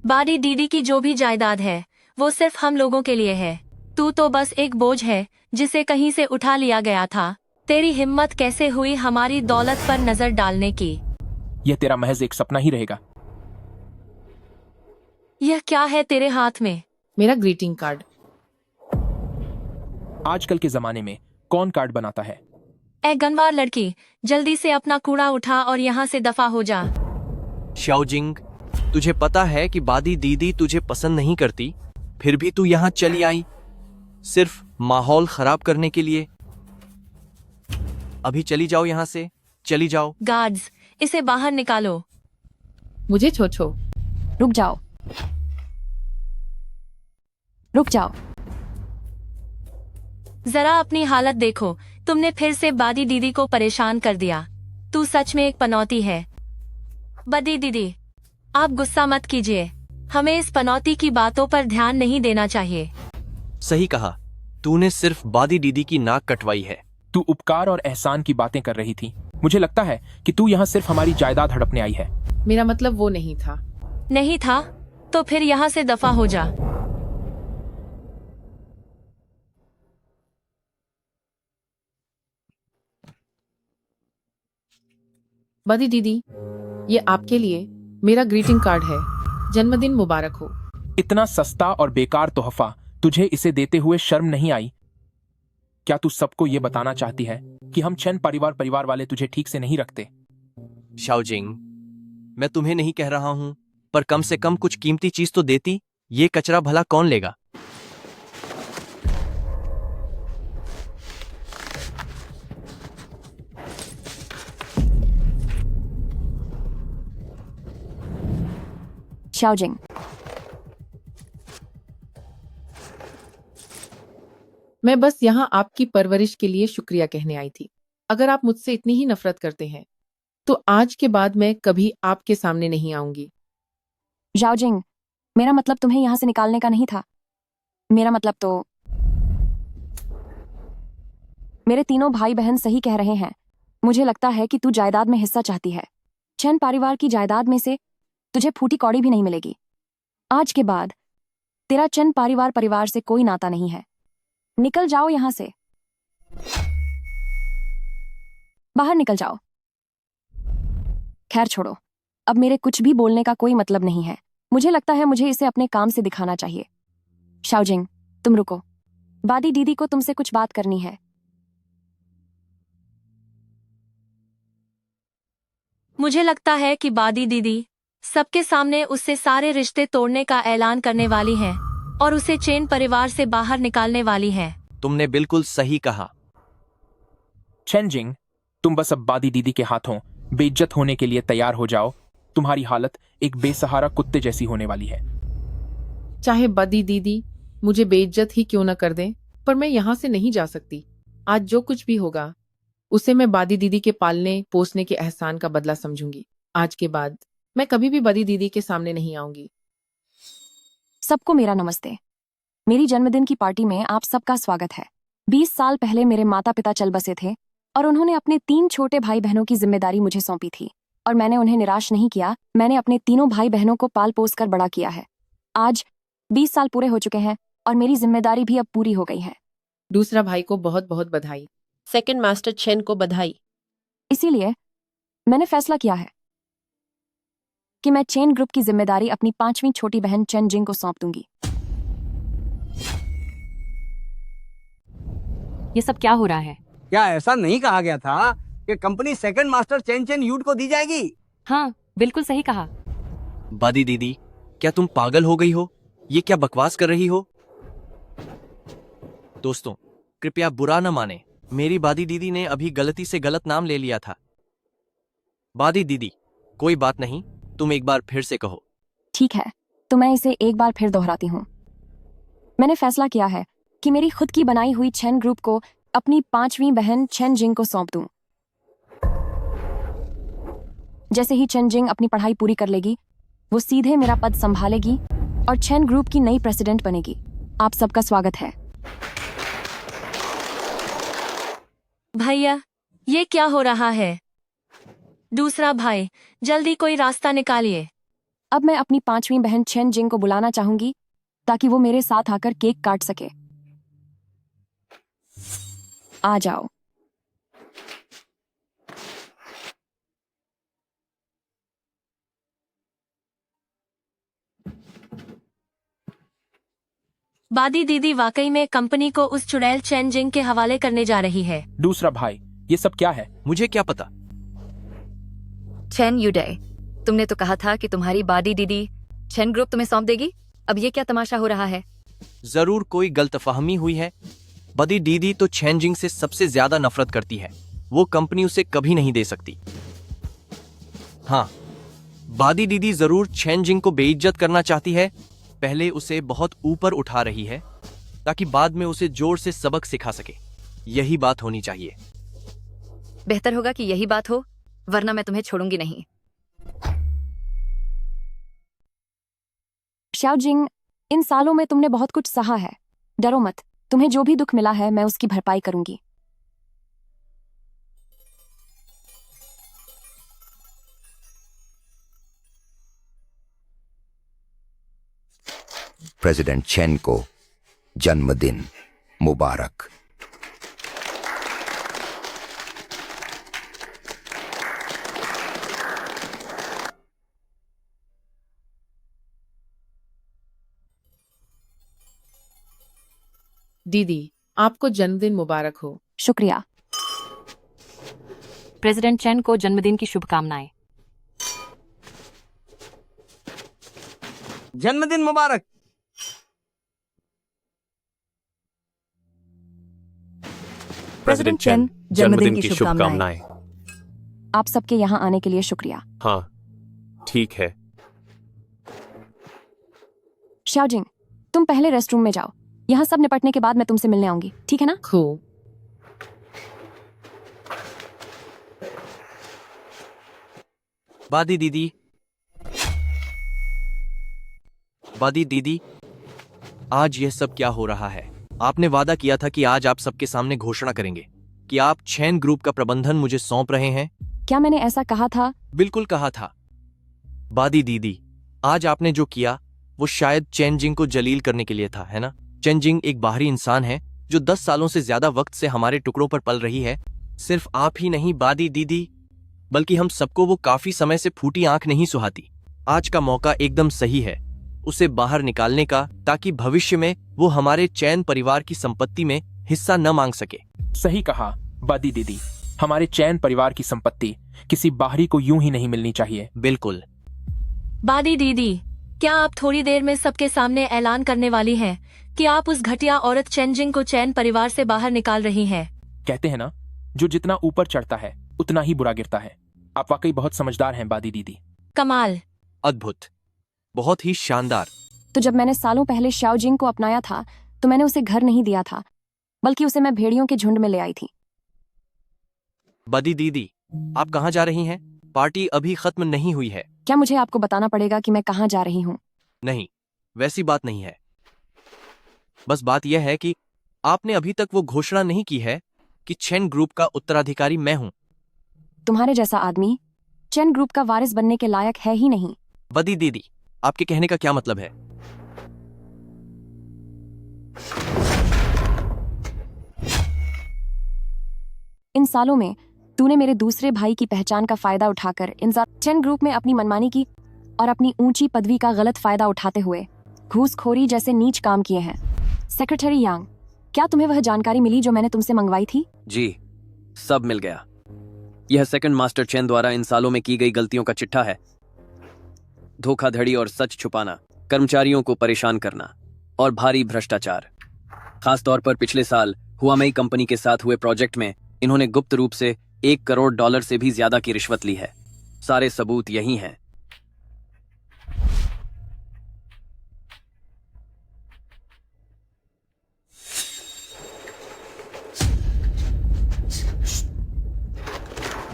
बादी दीदी की जो भी जायदाद है वो सिर्फ हम लोगों के लिए है। तू तो बस एक बोझ है जिसे कहीं से उठा लिया गया था। तेरी हिम्मत कैसे हुई हमारी दौलत पर नजर डालने की? यह तेरा महज एक सपना ही रहेगा। यह क्या है तेरे हाथ में? मेरा ग्रीटिंग कार्ड। आजकल के जमाने में कौन कार्ड बनाता है? ए गनवार लड़की, जल्दी से अपना कूड़ा उठा और यहाँ से दफा हो जा। श्याओजिंग, तुझे पता है कि बादी दीदी तुझे पसंद नहीं करती, फिर भी तू यहाँ चली आई सिर्फ माहौल खराब करने के लिए। अभी चली जाओ यहाँ से, चली जाओ। गार्ड्स, इसे बाहर निकालो। मुझे छोछो। रुक जाओ, रुक जाओ। जरा अपनी हालत देखो, तुमने फिर से बादी दीदी को परेशान कर दिया। तू सच में एक पनौती है। बदी दीदी, आप गुस्सा मत कीजिए। हमें इस पनौती की बातों पर ध्यान नहीं देना चाहिए। सही कहा, तूने सिर्फ बादी दीदी की नाक कटवाई है। तू उपकार और एहसान की बातें कर रही थी। मुझे लगता है कि तू यहाँ सिर्फ हमारी जायदाद हड़पने आई है। मेरा मतलब वो नहीं था। नहीं था तो फिर यहाँ से दफा हो जा। बदी दीदी, ये आपके लिए मेरा ग्रीटिंग कार्ड है। जन्मदिन मुबारक हो। इतना सस्ता और बेकार तोहफा तुझे इसे देते हुए शर्म नहीं आई? क्या तू सबको ये बताना चाहती है कि हम चैन परिवार वाले तुझे ठीक से नहीं रखते? शाओजिंग, मैं तुम्हें नहीं कह रहा हूं, पर कम से कम कुछ कीमती चीज तो देती। ये कचरा भला कौन लेगा? शाओजिंग, मैं बस यहाँ आपकी परवरिश के लिए शुक्रिया कहने आई थी। अगर आप मुझसे इतनी ही नफरत करते हैं तो आज के बाद मैं कभी आपके सामने नहीं आऊंगी। शाओजिंग, मेरा मतलब तुम्हें यहाँ से निकालने का नहीं था। मेरा मतलब तो मेरे तीनों भाई बहन सही कह रहे हैं। मुझे लगता है कि तू जायदाद में हिस्सा चाहती है। चैन परिवार की जायदाद में से तुझे फूटी कौड़ी भी नहीं मिलेगी। आज के बाद तेरा चैन परिवार से कोई नाता नहीं है। निकल जाओ यहां से, बाहर निकल जाओ। खैर छोड़ो, अब मेरे कुछ भी बोलने का कोई मतलब नहीं है। मुझे लगता है मुझे इसे अपने काम से दिखाना चाहिए। शाओजिंग, तुम रुको, बादी दीदी को तुमसे कुछ बात करनी है। मुझे लगता है कि बादी दीदी सबके सामने उससे सारे रिश्ते तोड़ने का ऐलान करने वाली हैं और उसे चेन परिवार से बाहर निकालने वाली हैं। तुमने बिल्कुल सही कहा। चेनजिंग, तुम बस अब बादी दीदी के हाथों बेइज्जत होने के लिए तैयार हो जाओ। तुम्हारी हालत एक बेसहारा कुत्ते जैसी होने वाली है। चाहे बदी दीदी मुझे बेइज्जत ही क्यों न कर दें, पर मैं यहाँ से नहीं जा सकती। आज जो कुछ भी होगा उसे मैं बादी दीदी के पालने पोसने के एहसान का बदला समझूंगी। आज के बाद मैं कभी भी बदी दीदी के सामने नहीं आऊंगी। सबको मेरा नमस्ते। मेरी जन्मदिन की पार्टी में आप सबका स्वागत है। 20 साल पहले मेरे माता पिता चल बसे थे और उन्होंने अपने 3 छोटे भाई बहनों की जिम्मेदारी मुझे सौंपी थी, और मैंने उन्हें निराश नहीं किया। मैंने अपने तीनों भाई बहनों को पाल पोस कर बड़ा किया है। आज 20 साल पूरे हो चुके हैं और मेरी जिम्मेदारी भी अब पूरी हो गई है। दूसरा भाई को बहुत बहुत बधाई। सेकंड मास्टर चेन को बधाई। इसीलिए मैंने फैसला किया है कि मैं चेन ग्रुप की जिम्मेदारी अपनी 5वीं छोटी बहन चेन जिंग को सौंप दूंगी। ये सब क्या हो रहा है? क्या ऐसा नहीं कहा गया था कि कंपनी सेकंड मास्टर चेन चेन यूट को दी जाएगी? हाँ, बिल्कुल सही कहा। बादी दीदी, क्या तुम पागल हो गई हो? ये क्या बकवास कर रही हो? दोस्तों, कृपया बुरा न माने, मेरी बादी दीदी ने अभी गलती से गलत नाम ले लिया था। बादी दीदी, कोई बात नहीं, तुम एक बार फिर से कहो। ठीक है, तो मैं इसे एक बार फिर दोहराती हूँ। मैंने फैसला किया है कि मेरी खुद की बनाई हुई चेन ग्रुप को अपनी 5वीं बहन चेन जिंग को सौंप दूं। जैसे ही चेन जिंग अपनी पढ़ाई पूरी कर लेगी, वो सीधे मेरा पद संभालेगी और चेन ग्रुप की नई प्रेसिडेंट बनेगी। आप सबका स्वागत है। भैया, ये क्या हो रहा है? दूसरा भाई, जल्दी कोई रास्ता निकालिए। अब मैं अपनी 5वीं बहन चेन जिंग को बुलाना चाहूंगी ताकि वो मेरे साथ आकर केक काट सके। आ जाओ। बादी दीदी वाकई में कंपनी को उस चुड़ैल चेन जिंग के हवाले करने जा रही है। दूसरा भाई, ये सब क्या है? मुझे क्या पता। चेन यूडे, तुमने तो कहा था कि तुम्हारी बादी दीदी चेन ग्रुप तुम्हें सौंप देगी। अब ये क्या तमाशा हो रहा है? जरूर कोई गलतफहमी हुई है। बदी दीदी तो चेनजिंग से सबसे ज्यादा नफरत करती है। वो कंपनी उसे कभी नहीं दे सकती। हाँ, बादी दीदी जरूर चेनजिंग को बेइज्जत करना चाहती है। पहले उसे बहुत ऊपर उठा रही है ताकि बाद में उसे जोर से सबक सिखा सके। यही बात होनी चाहिए। बेहतर होगा कि यही बात हो, वरना मैं तुम्हें छोड़ूंगी नहीं। शाओजिंग, इन सालों में तुमने बहुत कुछ सहा है। डरो मत, तुम्हें जो भी दुख मिला है मैं उसकी भरपाई करूंगी। प्रेसिडेंट चेन को जन्मदिन मुबारक। दीदी, आपको जन्मदिन मुबारक हो। शुक्रिया। प्रेसिडेंट चेन को जन्मदिन की शुभकामनाएं। जन्मदिन मुबारक। प्रेसिडेंट चेन, जन्मदिन की शुभकामनाएं। आप सबके यहाँ आने के लिए शुक्रिया। हाँ, ठीक है। शाओजिंग, तुम पहले रेस्टरूम में जाओ। यहाँ सब निपटने के बाद मैं तुमसे मिलने आऊंगी, ठीक है ना? खूब। बादी दीदी, बादी दीदी, आज यह सब क्या हो रहा है? आपने वादा किया था कि आज आप सबके सामने घोषणा करेंगे कि आप चैन ग्रुप का प्रबंधन मुझे सौंप रहे हैं। क्या मैंने ऐसा कहा था? बिल्कुल कहा था। बादी दीदी, आज आपने जो किया वो शायद चेनजिंग को जलील करने के लिए था, है ना? चेनजिंग एक बाहरी इंसान है जो 10 सालों से ज्यादा वक्त से हमारे टुकड़ों पर पल रही है। सिर्फ आप ही नहीं बादी दीदी, बल्कि हम सबको वो काफी समय से फूटी आंख नहीं सुहाती। आज का मौका एकदम सही है उसे बाहर निकालने का, ताकि भविष्य में वो हमारे चैन परिवार की संपत्ति में हिस्सा न मांग सके। सही कहा बादी दीदी, हमारे चैन परिवार की संपत्ति किसी बाहरी को यूं ही नहीं मिलनी चाहिए। बिल्कुल। बादी दीदी, क्या आप थोड़ी देर में सबके सामने ऐलान करने वाली हैं कि आप उस घटिया औरत चेनजिंग को चैन परिवार से बाहर निकाल रही हैं? कहते हैं ना, जो जितना ऊपर चढ़ता है उतना ही बुरा गिरता है। आप वाकई बहुत समझदार हैं बादी दीदी। कमाल। अद्भुत, बहुत ही शानदार। तो जब मैंने सालों पहले शाओजिंग को अपनाया था तो मैंने उसे घर नहीं दिया था, बल्कि उसे मैं भेड़ियों के झुंड में ले आई थी। बादी दीदी, आप कहाँ जा रही हैं? पार्टी अभी खत्म नहीं हुई है। क्या मुझे आपको बताना पड़ेगा कि मैं कहाँ जा रही हूँ? नहीं, वैसी बात नहीं है। बस बात यह है कि आपने अभी तक वो घोषणा नहीं की है कि चेन ग्रुप का उत्तराधिकारी मैं हूं। तुम्हारे जैसा आदमी चेन ग्रुप का वारिस बनने के लायक है ही नहीं। बदी दीदी, आपके कहने का क्या मतलब है? इन सालों में तूने मेरे दूसरे भाई की पहचान का फायदा उठाकर चेन ग्रुप में अपनी मनमानी की और अपनी ऊंची पदवी का गलत फायदा उठाते हुए घूसखोरी जैसे नीच काम किए हैं। सेक्रेटरी यांग, क्या तुम्हें वह जानकारी मिली जो मैंने तुमसे मंगवाई थी? जी, सब मिल गया। यह सेकंड मास्टर चेन द्वारा इन सालों में की गई गलतियों का चिट्ठा है। धोखाधड़ी और सच छुपाना, कर्मचारियों को परेशान करना और भारी भ्रष्टाचार। खासतौर पर पिछले साल हुआमेई कंपनी के साथ हुए प्रोजेक्ट में इन्होंने गुप्त रूप से $1 करोड़ से भी ज्यादा की रिश्वत ली है। सारे सबूत यही हैं।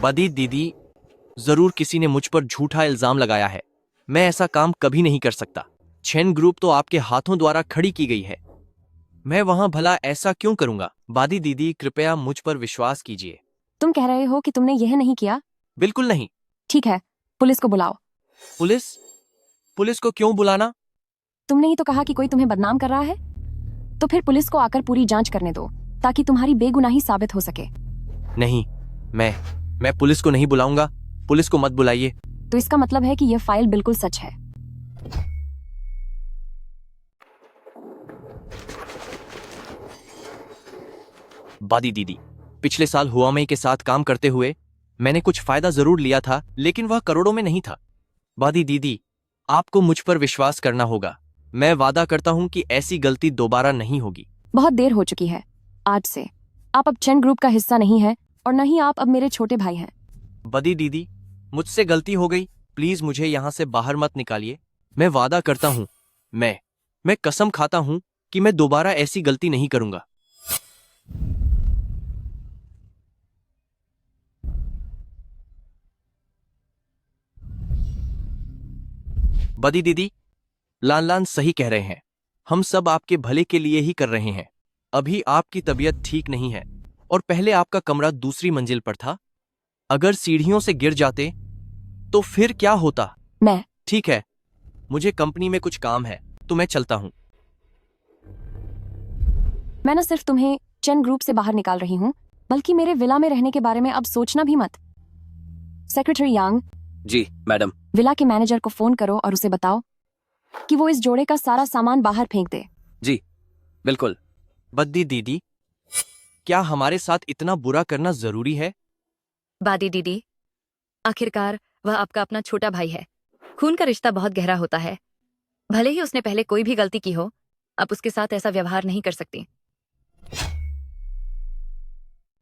बदी दीदी, जरूर किसी ने मुझ पर झूठा इल्जाम लगाया है। मैं ऐसा काम कभी नहीं कर सकता। चेन ग्रुप तो आपके हाथों द्वारा खड़ी की गई है। मैं वहां भला ऐसा क्यों करूंगा? बादी दीदी, कृपया मुझ पर विश्वास कीजिए। तुम कह रहे हो कि तुमने यह नहीं किया? बिल्कुल नहीं। ठीक है, पुलिस को बुलाओ। पुलिस? पुलिस को क्यों बुलाना? तुमने ही तो कहा कि कोई तुम्हें बदनाम कर रहा है, तो फिर पुलिस को आकर पूरी जांच करने दो, ताकि तुम्हारी बेगुनाही साबित हो सके। नहीं, मैं पुलिस को नहीं बुलाऊंगा। पुलिस को मत बुलाइए। तो इसका मतलब है कि यह फाइल बिल्कुल सच है। बादी दीदी, पिछले साल हुआमेई के साथ काम करते हुए मैंने कुछ फायदा जरूर लिया था, लेकिन वह करोड़ों में नहीं था। बादी दीदी, आपको मुझ पर विश्वास करना होगा। मैं वादा करता हूं कि ऐसी गलती दोबारा नहीं होगी। बहुत देर हो चुकी है। आज से आप अब चेन ग्रुप का हिस्सा नहीं है और न ही आप अब मेरे छोटे भाई हैं। बदी दीदी, मुझसे गलती हो गई। प्लीज मुझे यहां से बाहर मत निकालिए। मैं वादा करता हूं, मैं कसम खाता हूं कि मैं दोबारा ऐसी गलती नहीं करूंगा। बदी दीदी, लान सही कह रहे हैं। हम सब आपके भले के लिए ही कर रहे हैं। अभी आपकी तबीयत ठीक नहीं है और पहले आपका कमरा दूसरी मंजिल पर था। अगर सीढ़ियों से गिर जाते तो फिर क्या होता? मैं ठीक है, मुझे कंपनी में कुछ काम है तो मैं चलता हूं। मैं न सिर्फ तुम्हें चेन ग्रुप से बाहर निकाल रही हूँ, बल्कि मेरे विला में रहने के बारे में अब सोचना भी मत। सेक्रेटरी यांग, जी मैडम। विला के मैनेजर को फोन करो और उसे बताओ कि वो इस जोड़े का सारा सामान बाहर फेंक दे। जी बिल्कुल। बद्दी दीदी, क्या हमारे साथ इतना बुरा करना जरूरी है? बादी दीदी, आखिरकार वह आपका अपना छोटा भाई है। खून का रिश्ता बहुत गहरा होता है। भले ही उसने पहले कोई भी गलती की हो, आप उसके साथ ऐसा व्यवहार नहीं कर सकती।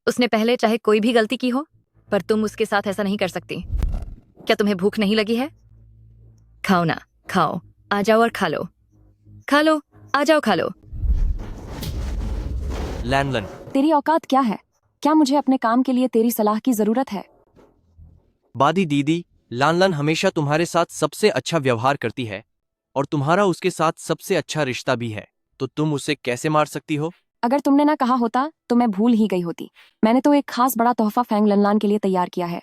उसने पहले चाहे कोई भी गलती की हो, पर तुम उसके साथ ऐसा नहीं कर सकती। क्या तुम्हें भूख नहीं लगी है? खाओ ना, खाओ, आ जाओ और खा लो। खा लो, आ जाओ खा लो। लैनलन, तेरी औकात क्या है? क्या मुझे अपने काम के लिए तेरी सलाह की जरूरत है? बादी दीदी, लानलन हमेशा तुम्हारे साथ सबसे अच्छा व्यवहार करती है और तुम्हारा उसके साथ सबसे अच्छा रिश्ता भी है, तो तुम उसे कैसे मार सकती हो? अगर तुमने ना कहा होता तो मैं भूल ही गई होती। मैंने तो एक खास बड़ा तोहफा फैंग लनलान के लिए तैयार किया है।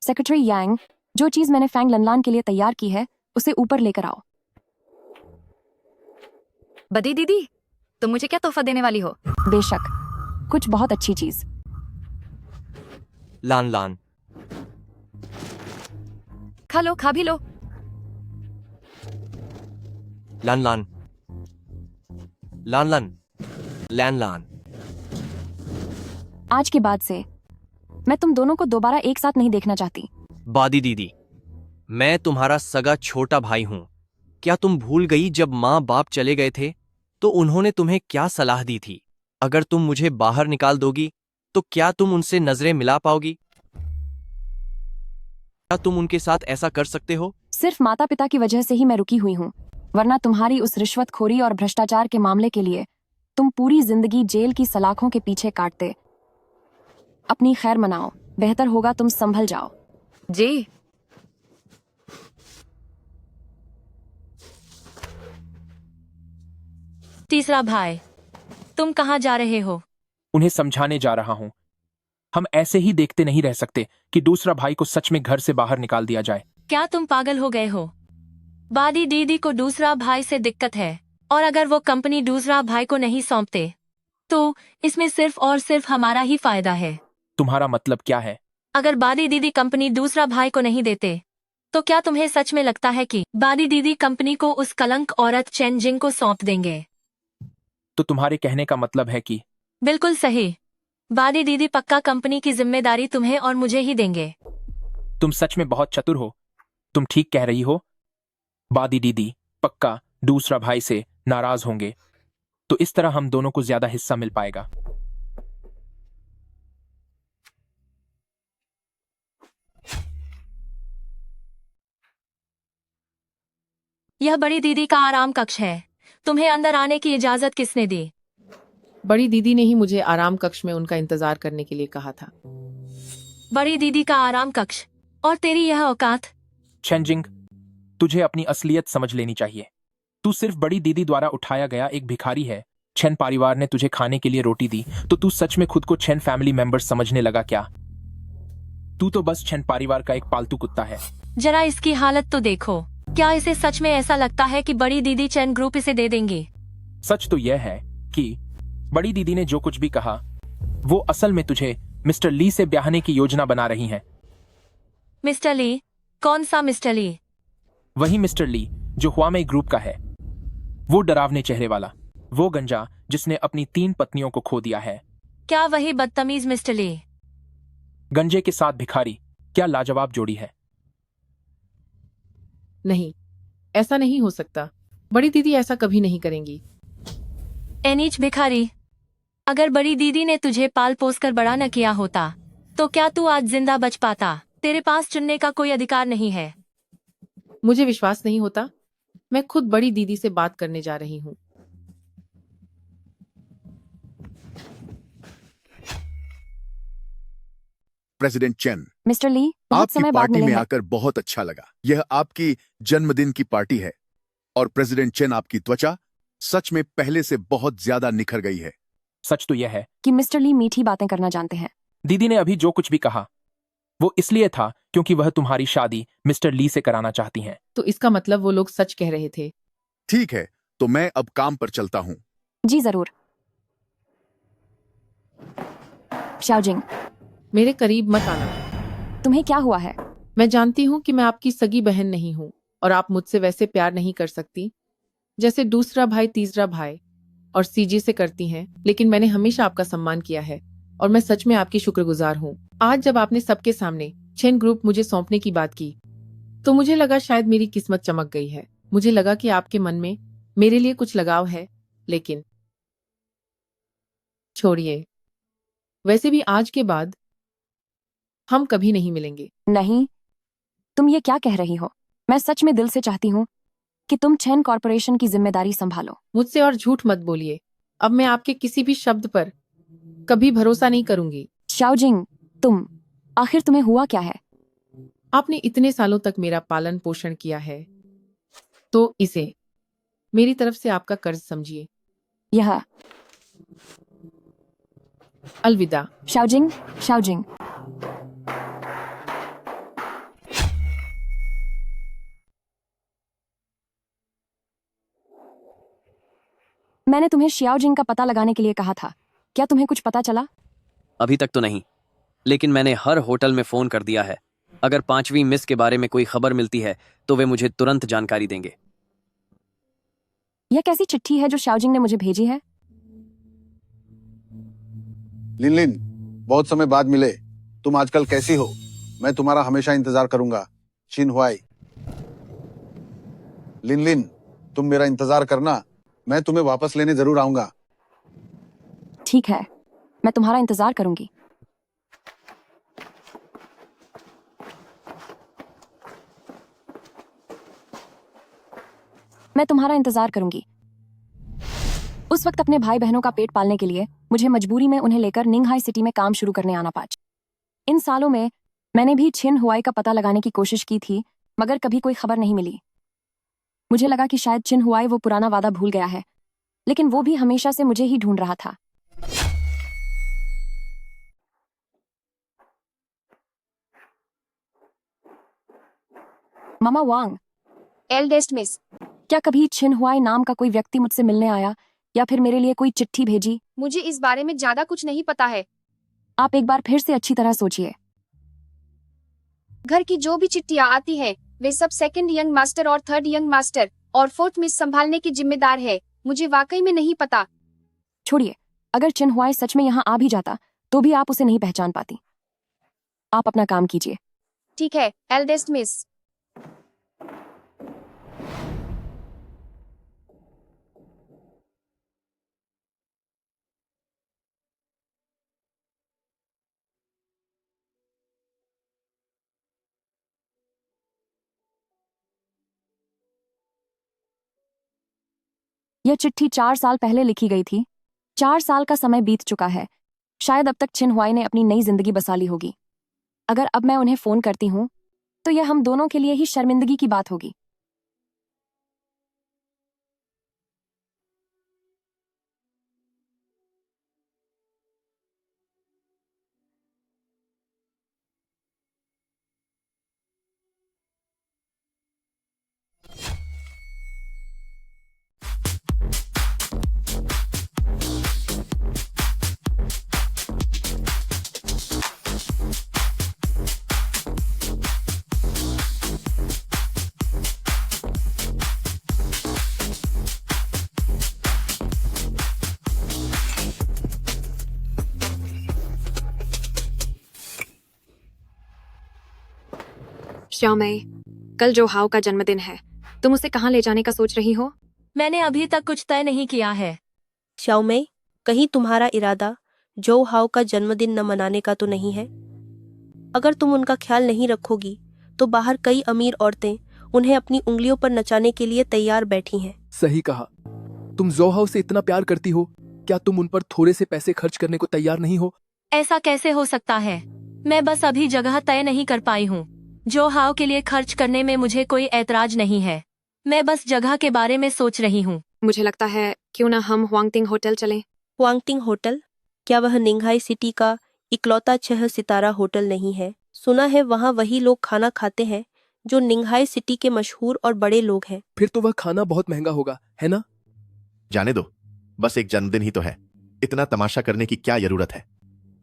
सेक्रेटरी यांग, जो चीज मैंने फैंग लनलान के लिए तैयार की है उसे ऊपर लेकर आओ। बदी दीदी, तुम मुझे क्या तोहफा देने वाली हो? बेशक, कुछ बहुत अच्छी चीज। लानलान, खा लो, खा भी लो। लानलान, लानलन, लैनलान। आज के बाद से मैं तुम दोनों को दोबारा एक साथ नहीं देखना चाहती। बादी दीदी, मैं तुम्हारा सगा छोटा भाई हूं। क्या तुम भूल गई जब माँ बाप चले गए थे तो उन्होंने तुम्हें क्या सलाह दी थी? अगर तुम मुझे बाहर निकाल दोगी तो क्या तुम उनसे नजरें मिला पाओगी? क्या तुम उनके साथ ऐसा कर सकते हो? सिर्फ माता पिता की वजह से ही मैं रुकी हुई हूँ, वरना तुम्हारी उस रिश्वतखोरी और भ्रष्टाचार के मामले के लिए तुम पूरी जिंदगी जेल की सलाखों के पीछे काटते। अपनी खैर मनाओ, बेहतर होगा तुम संभल जाओ। जी। तीसरा भाई, तुम कहाँ जा रहे हो? उन्हें समझाने जा रहा हूं। हम ऐसे ही देखते नहीं रह सकते कि दूसरा भाई को सच में घर से बाहर निकाल दिया जाए। क्या तुम पागल हो गए हो? बादी दीदी को दूसरा भाई से दिक्कत है, और अगर वो कंपनी दूसरा भाई को नहीं सौंपते तो इसमें सिर्फ और सिर्फ हमारा ही फायदा है। तुम्हारा मतलब क्या है? अगर बादी दीदी कंपनी दूसरा भाई को नहीं देते तो क्या तुम्हें सच में लगता है कि बादी दीदी कंपनी को उस कलंक औरत चेन जिंग को सौंप देंगे? तो तुम्हारे कहने का मतलब है कि? बिल्कुल सही। बादी दीदी पक्का कंपनी की जिम्मेदारी तुम्हें और मुझे ही देंगे। तुम सच में बहुत चतुर हो। तुम ठीक कह रही हो। बादी दीदी पक्का दूसरा भाई से नाराज होंगे, तो इस तरह हम दोनों को ज्यादा हिस्सा मिल पाएगा। यह बड़ी दीदी का आराम कक्ष है। तुम्हें अंदर आने की इजाजत किसने दी? बड़ी दीदी ने ही मुझे आराम कक्ष में उनका इंतजार करने के लिए कहा था। बड़ी दीदी का आराम कक्ष, और तेरी यह औकात? चेनजिंग, तुझे अपनी असलियत समझ लेनी चाहिए। तू सिर्फ बड़ी दीदी द्वारा उठाया गया एक भिखारी है। छेन परिवार ने तुझे खाने के लिए रोटी दी तो तू सच में खुद को छेन फैमिली मेंबर समझने लगा क्या? तू तो बस छेन परिवार का एक पालतू कुत्ता है। जरा इसकी हालत तो देखो। क्या इसे सच में ऐसा लगता है कि बड़ी दीदी चैन ग्रुप इसे दे देंगी? सच तो यह है कि बड़ी दीदी ने जो कुछ भी कहा वो असल में तुझे मिस्टर ली से ब्याहने की योजना बना रही हैं। मिस्टर ली? कौन सा मिस्टर ली? वही मिस्टर ली जो हुआमे ग्रुप का है। वो डरावने चेहरे वाला, वो गंजा जिसने अपनी 3 पत्नियों को खो दिया है। क्या वही बदतमीज मिस्टर ली? गंजे के साथ भिखारी, क्या लाजवाब जोड़ी है। नहीं, ऐसा नहीं हो सकता। बड़ी दीदी ऐसा कभी नहीं करेंगी। एनीच भिखारी, अगर बड़ी दीदी ने तुझे पाल पोस कर बड़ा न किया होता तो क्या तू आज जिंदा बच पाता? तेरे पास चुनने का कोई अधिकार नहीं है। मुझे विश्वास नहीं होता। मैं खुद बड़ी दीदी से बात करने जा रही हूँ। प्रेसिडेंट चेन, मिस्टर ली, बहुत आपकी समय बाद पार्टी मिले में हैं। आकर बहुत अच्छा लगा। यह आपकी जन्मदिन की पार्टी है और प्रेसिडेंट चेन, आपकी त्वचा सच में पहले से बहुत ज्यादा निखर गई है। सच तो यह है कि मिस्टर ली मीठी बातें करना जानते हैं। दीदी ने अभी जो कुछ भी कहा वो इसलिए था क्योंकि वह तुम्हारी शादी मिस्टर ली से कराना चाहती हैं। तो इसका मतलब वो लोग सच कह रहे थे। ठीक है, तो मैं अब काम पर चलता हूँ। जी जरूर। शाओजिंग, मेरे करीब मत आना। तुम्हें क्या हुआ है? मैं जानती हूँ कि मैं आपकी सगी बहन नहीं हूँ और आप मुझसे वैसे प्यार नहीं कर सकती जैसे दूसरा भाई तीसरा भाई और सीजी से करती हैं, लेकिन मैंने हमेशा आपका सम्मान किया है और मैं सच में आपकी शुक्रगुजार हूँ। आज जब आपने सबके सामने चेन ग्रुप मुझे सौंपने की बात की तो मुझे लगा शायद मेरी किस्मत चमक गई है। मुझे लगा कि आपके मन में मेरे लिए कुछ लगाव है, लेकिन छोड़िए, वैसे भी आज के बाद हम कभी नहीं मिलेंगे। नहीं, तुम ये क्या कह रही हो? मैं सच में दिल से चाहती हूँ कि तुम चेन कॉर्पोरेशन की जिम्मेदारी संभालो। मुझसे और झूठ मत बोलिए। अब मैं आपके किसी भी शब्द पर कभी भरोसा नहीं करूंगी। शाओजिंग, आखिर तुम्हें हुआ क्या है? आपने इतने सालों तक मेरा पालन पोषण किया है, तो इसे मेरी तरफ से आपका कर्ज समझिए। यह अलविदा। शाओजिंग, शाओजिंग। मैंने तुम्हें शियाओजिंग का पता लगाने के लिए कहा था। क्या तुम्हें कुछ पता चला? अभी तक तो नहीं, लेकिन मैंने हर होटल में फोन कर दिया है। अगर 5वीं मिस के बारे में कोई खबर मिलती है तो वे मुझे तुरंत जानकारी देंगे। यह कैसी चिट्ठी है जो शाओजिंग ने मुझे भेजी है? लिन लिन, बहुत समय बाद मिले। तुम आजकल कैसी हो? मैं तुम्हारा हमेशा इंतजार करूंगा। चिन हुआई। लिन लिन, तुम मेरा इंतजार करना, मैं तुम्हें वापस लेने जरूर आऊंगा। ठीक है, मैं तुम्हारा इंतजार करूंगी। मैं तुम्हारा इंतजार करूंगी। उस वक्त अपने भाई बहनों का पेट पालने के लिए मुझे मजबूरी में उन्हें लेकर निंगहाई सिटी में काम शुरू करने आना पाच। इन सालों में मैंने भी छिन हुआई का पता लगाने की कोशिश की थी, मगर कभी कोई खबर नहीं मिली। मुझे लगा कि शायद छिन हुआई वो पुराना वादा भूल गया है, लेकिन वो भी हमेशा से मुझे ही ढूंढ रहा था। मामा वांग, एल्डेस्ट मिस, क्या कभी छिन हुआई नाम का कोई व्यक्ति मुझसे मिलने आया या फिर मेरे लिए कोई चिट्ठी भेजी? मुझे इस बारे में ज्यादा कुछ नहीं पता है। आप एक बार फिर से अच्छी तरह सोचिए। घर की जो भी चिट्ठियां आती हैं, वे सब सेकंड यंग मास्टर और थर्ड यंग मास्टर और फोर्थ मिस संभालने की जिम्मेदार है। मुझे वाकई में नहीं पता। छोड़िए, अगर चिन हुआई सच में यहाँ आ भी जाता तो भी आप उसे नहीं पहचान पाती। आप अपना काम कीजिए। ठीक है, एल्डेस्ट मिस। यह चिट्ठी 4 साल पहले लिखी गई थी। 4 साल का समय बीत चुका है। शायद अब तक छिन हुआई ने अपनी नई जिंदगी बसा ली होगी। अगर अब मैं उन्हें फोन करती हूँ तो यह हम दोनों के लिए ही शर्मिंदगी की बात होगी। श्यामय, कल जो हाव का जन्मदिन है, तुम उसे कहाँ ले जाने का सोच रही हो? मैंने अभी तक कुछ तय नहीं किया है। श्यामय, कहीं तुम्हारा इरादा जो हाव का जन्मदिन न मनाने का तो नहीं है? अगर तुम उनका ख्याल नहीं रखोगी तो बाहर कई अमीर औरतें उन्हें अपनी उंगलियों पर नचाने के लिए तैयार बैठी हैं। सही कहा। तुम जोहाओ से इतना प्यार करती हो, क्या तुम उन पर थोड़े से पैसे खर्च करने को तैयार नहीं हो? ऐसा कैसे हो सकता है? मैं बस अभी जगह तय नहीं कर पाई हूँ। जो हाव के लिए खर्च करने में मुझे कोई ऐतराज नहीं है। मैं बस जगह के बारे में सोच रही हूँ। मुझे लगता है क्यों ना हम हुआंगटिंग होटल चलें। हुआंगटिंग होटल? क्या वह निंगहाई सिटी का इकलौता 6 सितारा होटल नहीं है? सुना है वहाँ वही लोग खाना खाते हैं जो निंगहाई सिटी के मशहूर और बड़े लोग हैं। फिर तो वह खाना बहुत महंगा होगा, है ना? जाने दो, बस एक जन्मदिन ही तो है। इतना तमाशा करने की क्या जरूरत है?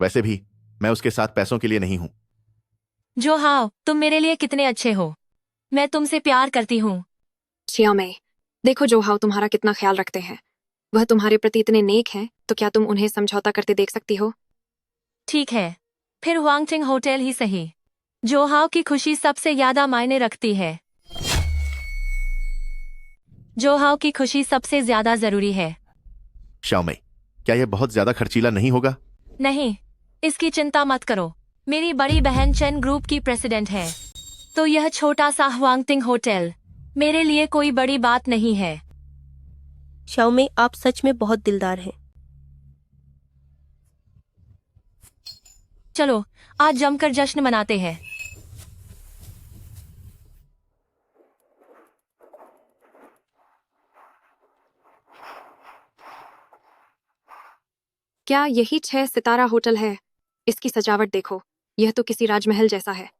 वैसे भी मैं उसके साथ पैसों के लिए नहीं हूं। जो हाओ, तुम मेरे लिए कितने अच्छे हो। मैं तुमसे प्यार करती हूँ। छियामे, देखो जो हाउ तुम्हारा कितना ख्याल रखते हैं। वह तुम्हारे प्रति इतने नेक हैं, तो क्या तुम उन्हें समझौता करते देख सकती हो? ठीक है, फिर हुआंगटिंग होटल ही सही। जो हाओ की खुशी सबसे ज्यादा मायने रखती है। जो हाओ की खुशी सबसे ज्यादा जरूरी है। शाओमई, क्या यह बहुत ज्यादा खर्चीला नहीं होगा? नहीं, इसकी चिंता मत करो। मेरी बड़ी बहन चेन ग्रुप की प्रेसिडेंट है, तो यह छोटा सा हुआंगटिंग होटल मेरे लिए कोई बड़ी बात नहीं है। शाओमे, आप सच में बहुत दिलदार हैं। चलो, आज जमकर जश्न मनाते हैं। क्या यही 6 सितारा होटल है? इसकी सजावट देखो, यह तो किसी राजमहल जैसा है।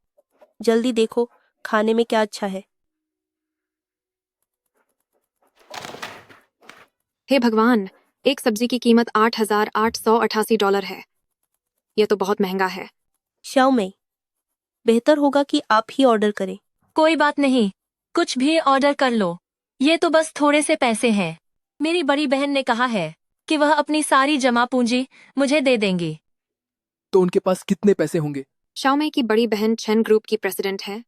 जल्दी देखो, खाने में क्या अच्छा है। हे भगवान, एक सब्जी की कीमत $8,888 है। यह तो बहुत महंगा है। शाओमे, बेहतर होगा कि आप ही ऑर्डर करें। कोई बात नहीं, कुछ भी ऑर्डर कर लो। ये तो बस थोड़े से पैसे हैं। मेरी बड़ी बहन ने कहा है कि वह अपनी सारी जमा पूंजी मुझे दे देंगी। तो उनके पास कितने पैसे होंगे? शाओमे की बड़ी बहन चेन ग्रुप की प्रेसिडेंट है।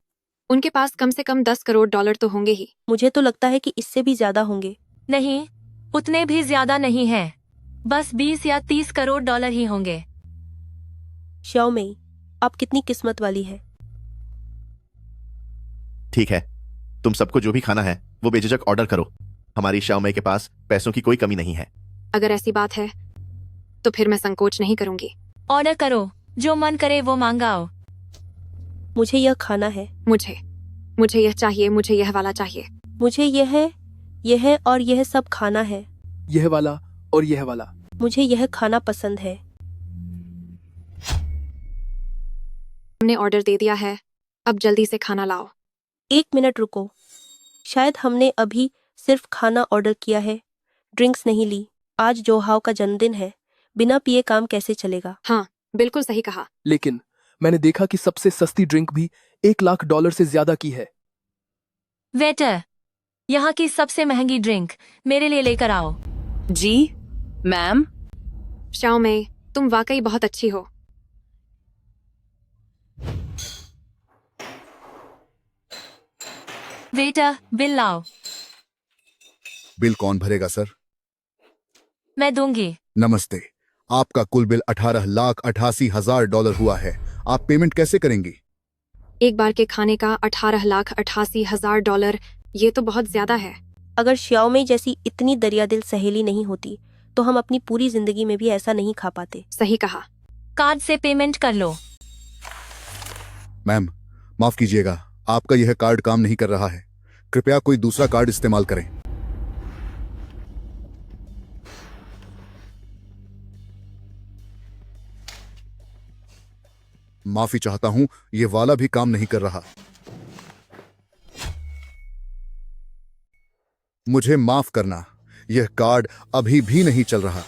उनके पास कम से कम $10 करोड़ तो होंगे ही। मुझे तो लगता है कि इससे भी ज्यादा होंगे। नहीं, उतने भी ज्यादा नहीं है। बस 20 या 30 करोड़ डॉलर ही होंगे। शाओमे, आप कितनी किस्मत वाली है। ठीक है, तुम सबको जो भी खाना है वो बेझिझक ऑर्डर करो। हमारी शाओमई के पास पैसों की कोई कमी नहीं है। अगर ऐसी बात है तो फिर मैं संकोच नहीं करूंगी। ऑर्डर करो, जो मन करे वो मांगाओ। मुझे यह खाना है। मुझे यह चाहिए, मुझे यह वाला चाहिए। मुझे यह और यह सब खाना है। यह वाला और यह वाला। मुझे यह खाना पसंद है। हमने ऑर्डर दे दिया है, अब जल्दी से खाना लाओ। 1 मिनट रुको, शायद हमने अभी सिर्फ खाना ऑर्डर किया है, ड्रिंक्स नहीं ली। आज जो हाओ का जन्मदिन है, बिना पिए काम कैसे चलेगा। हाँ, बिल्कुल सही कहा। लेकिन मैंने देखा कि सबसे सस्ती ड्रिंक भी $1 लाख से ज्यादा की है। वेटर, यहाँ की सबसे महंगी ड्रिंक मेरे लिए लेकर आओ। जी मैम। शाओमे, तुम वाकई बहुत अच्छी हो। वेटर, बिल लाओ। बिल कौन भरेगा सर? मैं दूंगी। नमस्ते, आपका कुल बिल $18,88,000 हुआ है। आप पेमेंट कैसे करेंगी? एक बार के खाने का $18,88,000, ये तो बहुत ज्यादा है। अगर शाओमे जैसी इतनी दरियादिल सहेली नहीं होती तो हम अपनी पूरी जिंदगी में भी ऐसा नहीं खा पाते। सही कहा। कार्ड से पेमेंट कर लो। मैम, माफ कीजिएगा, आपका यह कार्ड काम नहीं कर रहा है। कृपया कोई दूसरा कार्ड इस्तेमाल करें। माफी चाहता हूं, यह वाला भी काम नहीं कर रहा। मुझे माफ करना, यह कार्ड अभी भी नहीं चल रहा।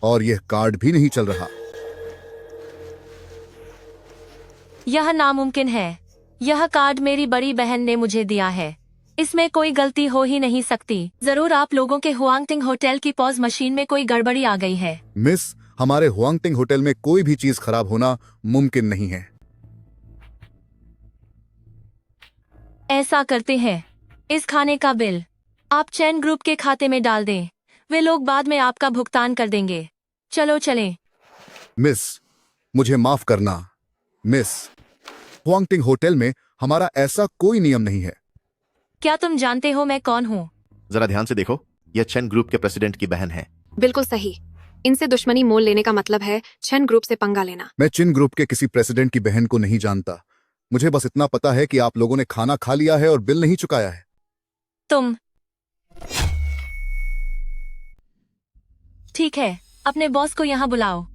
और यह कार्ड भी नहीं चल रहा। यह नामुमकिन है। यह कार्ड मेरी बड़ी बहन ने मुझे दिया है। इसमें कोई गलती हो ही नहीं सकती। जरूर आप लोगों के हुआंगटिंग होटल की पॉज मशीन में कोई गड़बड़ी आ गई है। मिस, हमारे हुआंगटिंग होटल में कोई भी चीज खराब होना मुमकिन नहीं है। ऐसा करते हैं, इस खाने का बिल आप चैन ग्रुप के खाते में डाल दें। वे लोग बाद में आपका भुगतान कर देंगे। चलो चलें। मिस, मुझे माफ करना। मिस, हुआंगटिंग होटल में हमारा ऐसा कोई नियम नहीं है। क्या तुम जानते हो मैं कौन हूँ? जरा ध्यान से देखो, यह चेन ग्रुप के प्रेसिडेंट की बहन है। बिल्कुल सही। इनसे दुश्मनी मोल लेने का मतलब है चेन ग्रुप से पंगा लेना। मैं चिन ग्रुप के किसी प्रेसिडेंट की बहन को नहीं जानता। मुझे बस इतना पता है कि आप लोगों ने खाना खा लिया है और बिल नहीं चुकाया है। तुम ठीक है, अपने बॉस को यहाँ बुलाओ।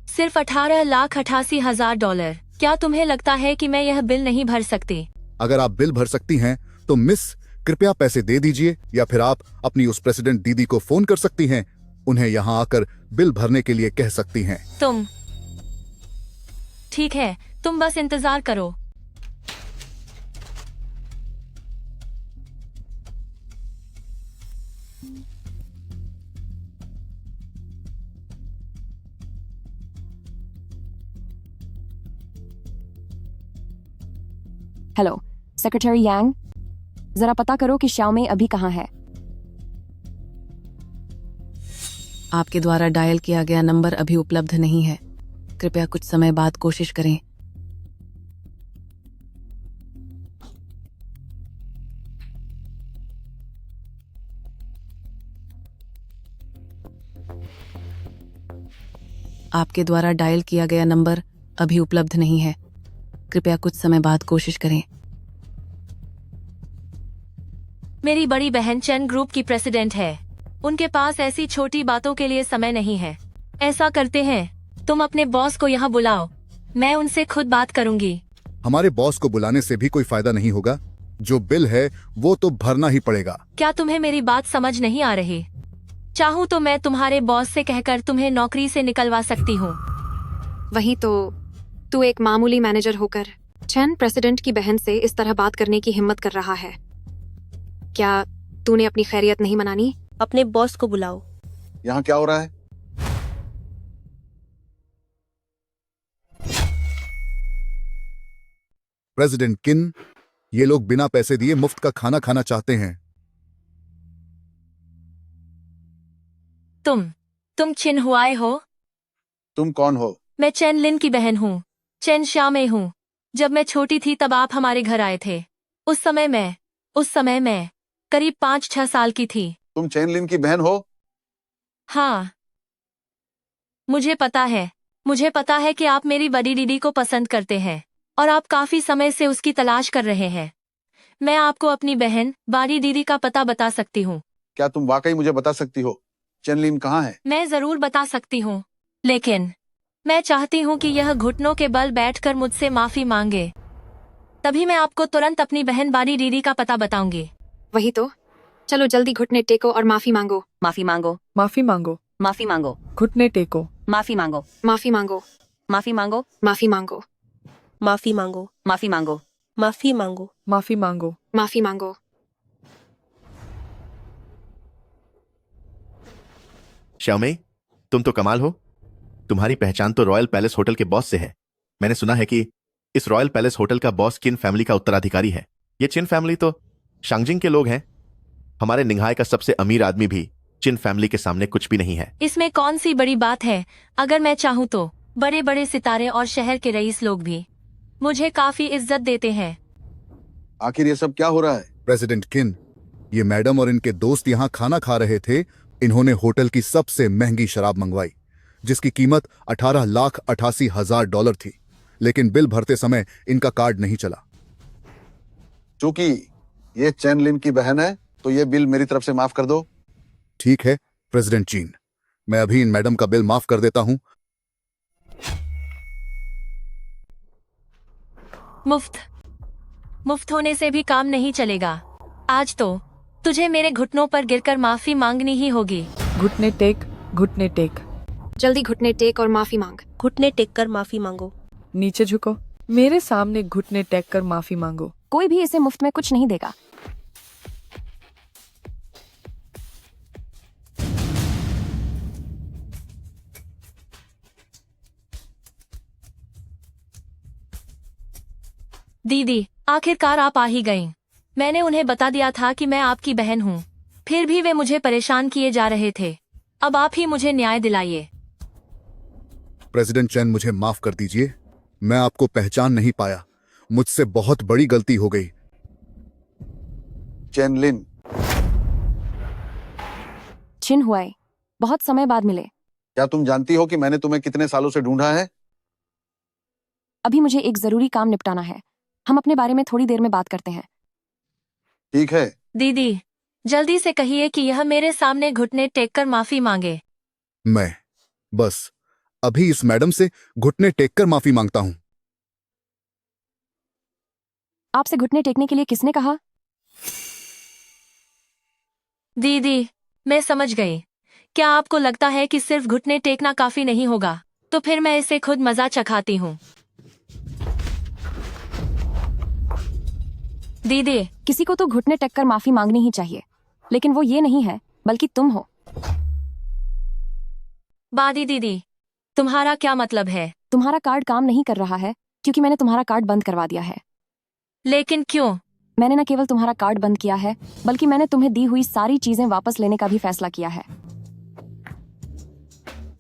सिर्फ $18,88,000। क्या तुम्हें लगता है कि मैं यह बिल नहीं भर सकती? अगर आप बिल भर सकती हैं तो मिस कृपया पैसे दे दीजिए, या फिर आप अपनी उस प्रेसिडेंट दीदी को फोन कर सकती हैं। उन्हें यहाँ आकर बिल भरने के लिए कह सकती हैं। तुम ठीक है, तुम बस इंतजार करो। हेलो सेक्रेटरी यांग, जरा पता करो कि श्याओमे अभी कहाँ है। आपके द्वारा डायल किया गया नंबर अभी उपलब्ध नहीं है, कृपया कुछ समय बाद कोशिश करें। आपके द्वारा डायल किया गया नंबर अभी उपलब्ध नहीं है, कृपया कुछ समय बाद कोशिश करें। मेरी बड़ी बहन चेन ग्रुप की प्रेसिडेंट है। उनके पास ऐसी छोटी बातों के लिए समय नहीं है। ऐसा करते हैं, तुम अपने बॉस को यहाँ बुलाओ, मैं उनसे खुद बात करूंगी। हमारे बॉस को बुलाने से भी कोई फायदा नहीं होगा। जो बिल है वो तो भरना ही पड़ेगा। क्या तुम्हें मेरी बात समझ नहीं आ रही? चाहूँ तो मैं तुम्हारे बॉस से कहकर तुम्हें नौकरी से निकलवा सकती हूँ। वही तो, तू एक मामूली मैनेजर होकर चैन प्रेसिडेंट की बहन से इस तरह बात करने की हिम्मत कर रहा है। क्या तूने अपनी खैरियत नहीं मनानी? अपने बॉस को बुलाओ। यहाँ क्या हो रहा है? प्रेसिडेंट किन, ये लोग बिना पैसे दिए मुफ्त का खाना खाना चाहते हैं। तुम चिन हुआए हो? तुम कौन हो? मैं चेन लिन की बहन हूँ। चेन श्यामे हूँ। जब मैं छोटी थी तब आप हमारे घर आए थे। उस समय मैं करीब 5-6 साल की थी। तुम चेन लिन की बहन हो? हाँ, मुझे पता है कि आप मेरी बड़ी दीदी को पसंद करते हैं और आप काफी समय से उसकी तलाश कर रहे हैं। मैं आपको अपनी बहन बड़ी दीदी का पता बता सकती हूँ। क्या तुम वाकई मुझे बता सकती हो चेन लिन कहाँ है? मैं जरूर बता सकती हूँ, लेकिन मैं चाहती हूँ कि यह घुटनों के बल बैठकर मुझसे माफी मांगे। तभी मैं आपको तुरंत अपनी बहन बड़ी दीदी का पता बताऊंगी। वही तो, चलो जल्दी घुटने टेको और माफी मांगो। माफी मांगो, माफी मांगो, माफी मांगो, घुटने टेको, माफी मांगो, माफी मांगो, माफी मांगो, माफी मांगो, माफी मांगो, माफी मांगो, माफी मांगो, माफी मांगो, माफी मांगो। श्यामे, तुम तो कमाल हो। तुम्हारी पहचान तो रॉयल पैलेस होटल के बॉस से है। मैंने सुना है कि इस रॉयल पैलेस होटल का बॉस चिन फैमिली का उत्तराधिकारी है। ये चिन फैमिली तो शांगजिंग के लोग हैं। हमारे निंघाई का सबसे अमीर आदमी भी चिन फैमिली के सामने कुछ भी नहीं है। इसमें कौन सी बड़ी बात है? अगर मैं चाहूँ तो बड़े बड़े सितारे और शहर के रईस लोग भी मुझे काफी इज्जत देते हैं। आखिर ये सब क्या हो रहा है? प्रेसिडेंट किन, ये मैडम और इनके दोस्त यहाँ खाना खा रहे थे। इन्होंने होटल की सबसे महंगी शराब मंगवाई, जिसकी कीमत 18,88,000 डॉलर थी, लेकिन बिल भरते समय इनका कार्ड नहीं चला। चूंकि ये चेन लिन की बहन है तो ये बिल मेरी तरफ से माफ कर दो। ठीक है प्रेसिडेंट चीन, मैं अभी इन मैडम का बिल माफ कर देता हूं। मुफ्त होने से भी काम नहीं चलेगा। आज तो तुझे मेरे घुटनों पर गिरकर माफी मांगनी ही होगी। घुटने टेक, घुटने टेक, जल्दी घुटने टेक और माफी मांग। घुटने टेक कर माफी मांगो। नीचे झुको, मेरे सामने घुटने टेक कर माफी मांगो। कोई भी इसे मुफ्त में कुछ नहीं देगा। दीदी, आखिरकार आप आ ही गईं। मैंने उन्हें बता दिया था कि मैं आपकी बहन हूँ, फिर भी वे मुझे परेशान किए जा रहे थे। अब आप ही मुझे न्याय दिलाइए। प्रेसिडेंट चैन, मुझे माफ कर दीजिए। मैं आपको पहचान नहीं पाया। मुझसे बहुत बड़ी गलती हो गई। चेन लिन, चिन हुआई, बहुत समय बाद मिले। क्या तुम जानती हो कि मैंने तुम्हें कितने सालों से ढूंढा है? अभी मुझे एक जरूरी काम निपटाना है। हम अपने बारे में थोड़ी देर में बात करते हैं। ठीक है। दीदी, जल्दी से कहिए कि यह मेरे सामने घुटने टेक कर माफी मांगे। मैं बस अभी इस मैडम से घुटने टेक कर माफी मांगता हूं। आपसे घुटने टेकने के लिए किसने कहा? दीदी, मैं समझ गई। क्या आपको लगता है कि सिर्फ घुटने टेकना काफी नहीं होगा? तो फिर मैं इसे खुद मजा चखाती हूँ। दीदी, किसी को तो घुटने टेक कर माफी मांगनी ही चाहिए, लेकिन वो ये नहीं है, बल्कि तुम हो। बादी दीदी, तुम्हारा क्या मतलब है? तुम्हारा कार्ड काम नहीं कर रहा है क्योंकि मैंने तुम्हारा कार्ड बंद करवा दिया है। लेकिन क्यों? मैंने न केवल तुम्हारा कार्ड बंद किया है, बल्कि मैंने तुम्हें दी हुई सारी चीजें वापस लेने का भी फैसला किया है।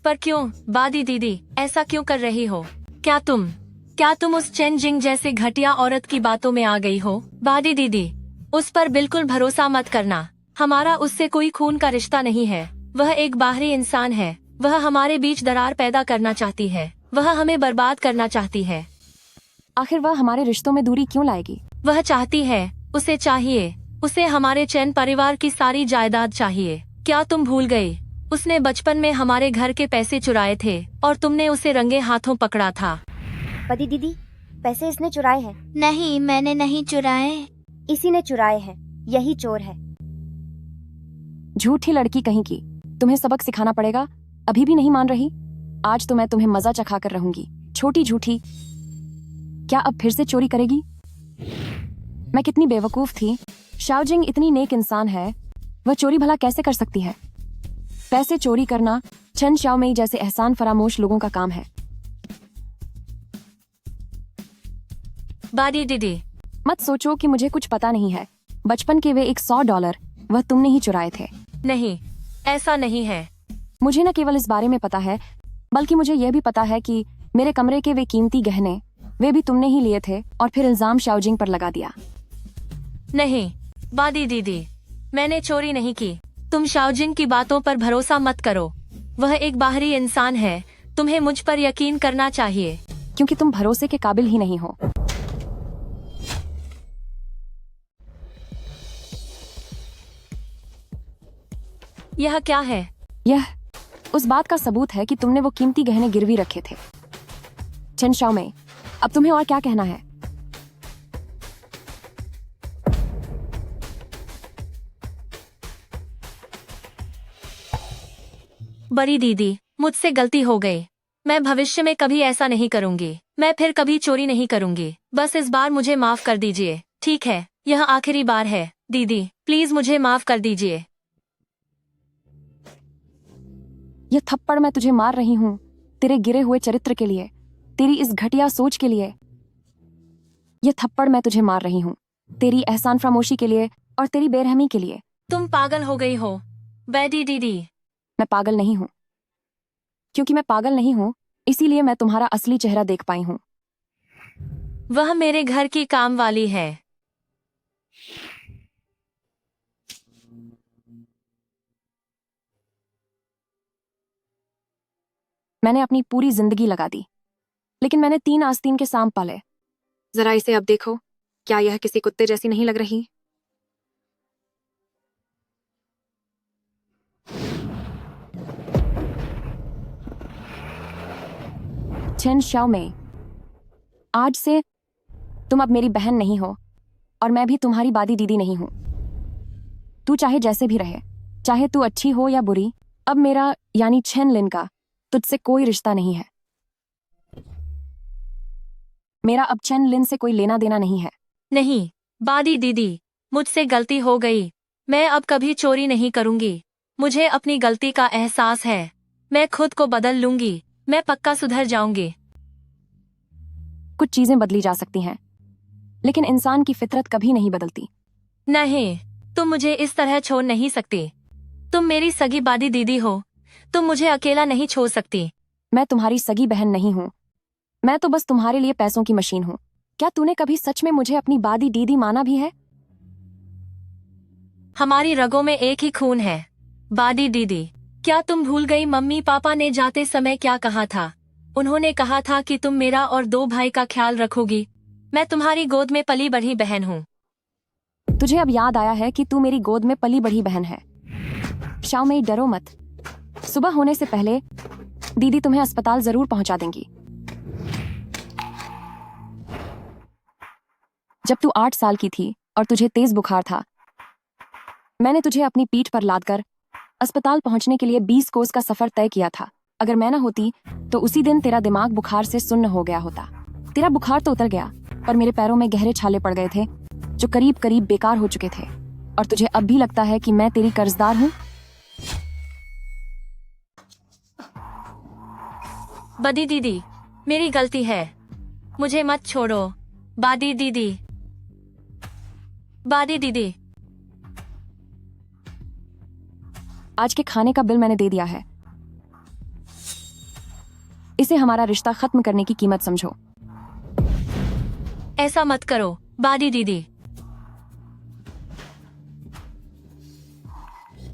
पर क्यों बादी दीदी, ऐसा क्यों कर रही हो? क्या तुम उस चेन जिंग जैसे घटिया औरत की बातों में आ गई हो? बादी दीदी, उस पर बिल्कुल भरोसा मत करना। हमारा उससे कोई खून का रिश्ता नहीं है। वह एक बाहरी इंसान है। वह हमारे बीच दरार पैदा करना चाहती है। वह हमें बर्बाद करना चाहती है। आखिर वह हमारे रिश्तों में दूरी क्यों लाएगी? वह चाहती है, उसे हमारे चैन परिवार की सारी जायदाद चाहिए। क्या तुम भूल गई? उसने बचपन में हमारे घर के पैसे चुराए थे और तुमने उसे रंगे हाथों पकड़ा था। बदी दीदी, पैसे इसने चुराए हैं। नहीं, मैंने नहीं चुराए। इसी ने चुराए हैं। यही चोर है। झूठी लड़की कहीं की। तुम्हें सबक सिखाना पड़ेगा। अभी भी नहीं मान रही? आज तो मैं तुम्हें मजा चखा कर रहूंगी, छोटी झूठी। क्या अब फिर से चोरी करेगी? मैं कितनी बेवकूफ थी। शाओजिंग इतनी नेक इंसान है, वह चोरी भला कैसे कर सकती है? पैसे चोरी करना चेन शाओमेई जैसे एहसान फरामोश लोगों का काम है। बादी दीदी, मत सोचो कि मुझे कुछ पता नहीं है। बचपन के वे $100 वह तुमने ही चुराए थे। नहीं, ऐसा नहीं है। मुझे न केवल इस बारे में पता है, बल्कि मुझे यह भी पता है कि मेरे कमरे के वे कीमती गहने वे भी तुमने ही लिए थे और फिर इल्जाम शाओजिंग पर लगा दिया। नहीं बादी दीदी, मैंने चोरी नहीं की। तुम शाओजिंग की बातों पर भरोसा मत करो। वह एक बाहरी इंसान है। तुम्हें मुझ पर यकीन करना चाहिए। क्योंकि तुम भरोसे के काबिल ही नहीं हो। यह क्या है? यह उस बात का सबूत है कि तुमने वो कीमती गहने गिरवी रखे थे। चेन शाओमेई, अब तुम्हें और क्या कहना है? बड़ी दीदी, मुझसे गलती हो गई। मैं भविष्य में कभी ऐसा नहीं करूंगी। मैं फिर कभी चोरी नहीं करूंगी। बस इस बार मुझे माफ कर दीजिए। ठीक है, यह आखिरी बार है। दीदी, प्लीज मुझे माफ कर दीजिए। यह थप्पड़ मैं तुझे मार रही हूँ तेरे गिरे हुए चरित्र के लिए, तेरी इस घटिया सोच के लिए। यह थप्पड़ मैं तुझे मार रही हूँ तेरी एहसान फरामोशी के लिए और तेरी बेरहमी के लिए। तुम पागल हो गई हो बैडी दीदी। मैं पागल नहीं हूँ। क्योंकि मैं पागल नहीं हूँ, इसीलिए मैं तुम्हारा असली चेहरा देख पाई हूँ। वह मेरे घर की काम वाली है। मैंने अपनी पूरी जिंदगी लगा दी, लेकिन मैंने 3 आस्तीन के सांप पाले। जरा इसे अब देखो, क्या यह किसी कुत्ते जैसी नहीं लग रही? चेन शाओमेई, आज से तुम अब मेरी बहन नहीं हो और मैं भी तुम्हारी बादी दीदी नहीं हूं। तू चाहे जैसे भी रहे, चाहे तू अच्छी हो या बुरी, अब मेरा यानी चेन लिन का तुझसे कोई रिश्ता नहीं है। मेरा अब चेन लिन से कोई लेना देना नहीं है। नहीं बादी दीदी, मुझसे गलती हो गई। मैं अब कभी चोरी नहीं करूंगी। मुझे अपनी गलती का एहसास है। मैं खुद को बदल लूंगी। मैं पक्का सुधर जाऊंगी। कुछ चीजें बदली जा सकती हैं, लेकिन इंसान की फितरत कभी नहीं बदलती। नहीं, तुम मुझे इस तरह छोड़ नहीं सकती। तुम मेरी सगी बादी दीदी हो। तुम मुझे अकेला नहीं छोड़ सकती। मैं तुम्हारी सगी बहन नहीं हूँ। मैं तो बस तुम्हारे लिए पैसों की मशीन हूँ। क्या तूने कभी सच में मुझे अपनी बादी दीदी माना भी है? हमारी रगों में एक ही खून है बादी दीदी। क्या तुम भूल गई मम्मी पापा ने जाते समय क्या कहा था? उन्होंने कहा था कि तुम मेरा और 2 भाई का ख्याल रखोगी। मैं तुम्हारी गोद में पली बढ़ी बहन हूँ। तुझे अब याद आया है कि तू मेरी गोद में पली बढ़ी बहन है। शाओमेई, डरो मत। सुबह होने से पहले दीदी तुम्हें अस्पताल जरूर पहुंचा देंगी। जब तू 8 साल की थी और तुझे तेज बुखार था, मैंने तुझे अपनी पीठ पर लादकर अस्पताल पहुंचने के लिए 20 कोस का सफर तय किया था। अगर मैं ना होती तो उसी दिन तेरा दिमाग बुखार से सुन्न हो गया होता। तेरा बुखार तो उतर गया, पर मेरे पैरों में गहरे छाले पड़ गए थे जो करीब करीब बेकार हो चुके थे। और तुझे अब भी लगता है कि मैं तेरी कर्जदार हूँ? बदी दीदी, मेरी गलती है, मुझे मत छोड़ो। बादी दीदी, बादी दीदी। आज के खाने का बिल मैंने दे दिया है। इसे हमारा रिश्ता खत्म करने की कीमत समझो। ऐसा मत करो बादी दीदी।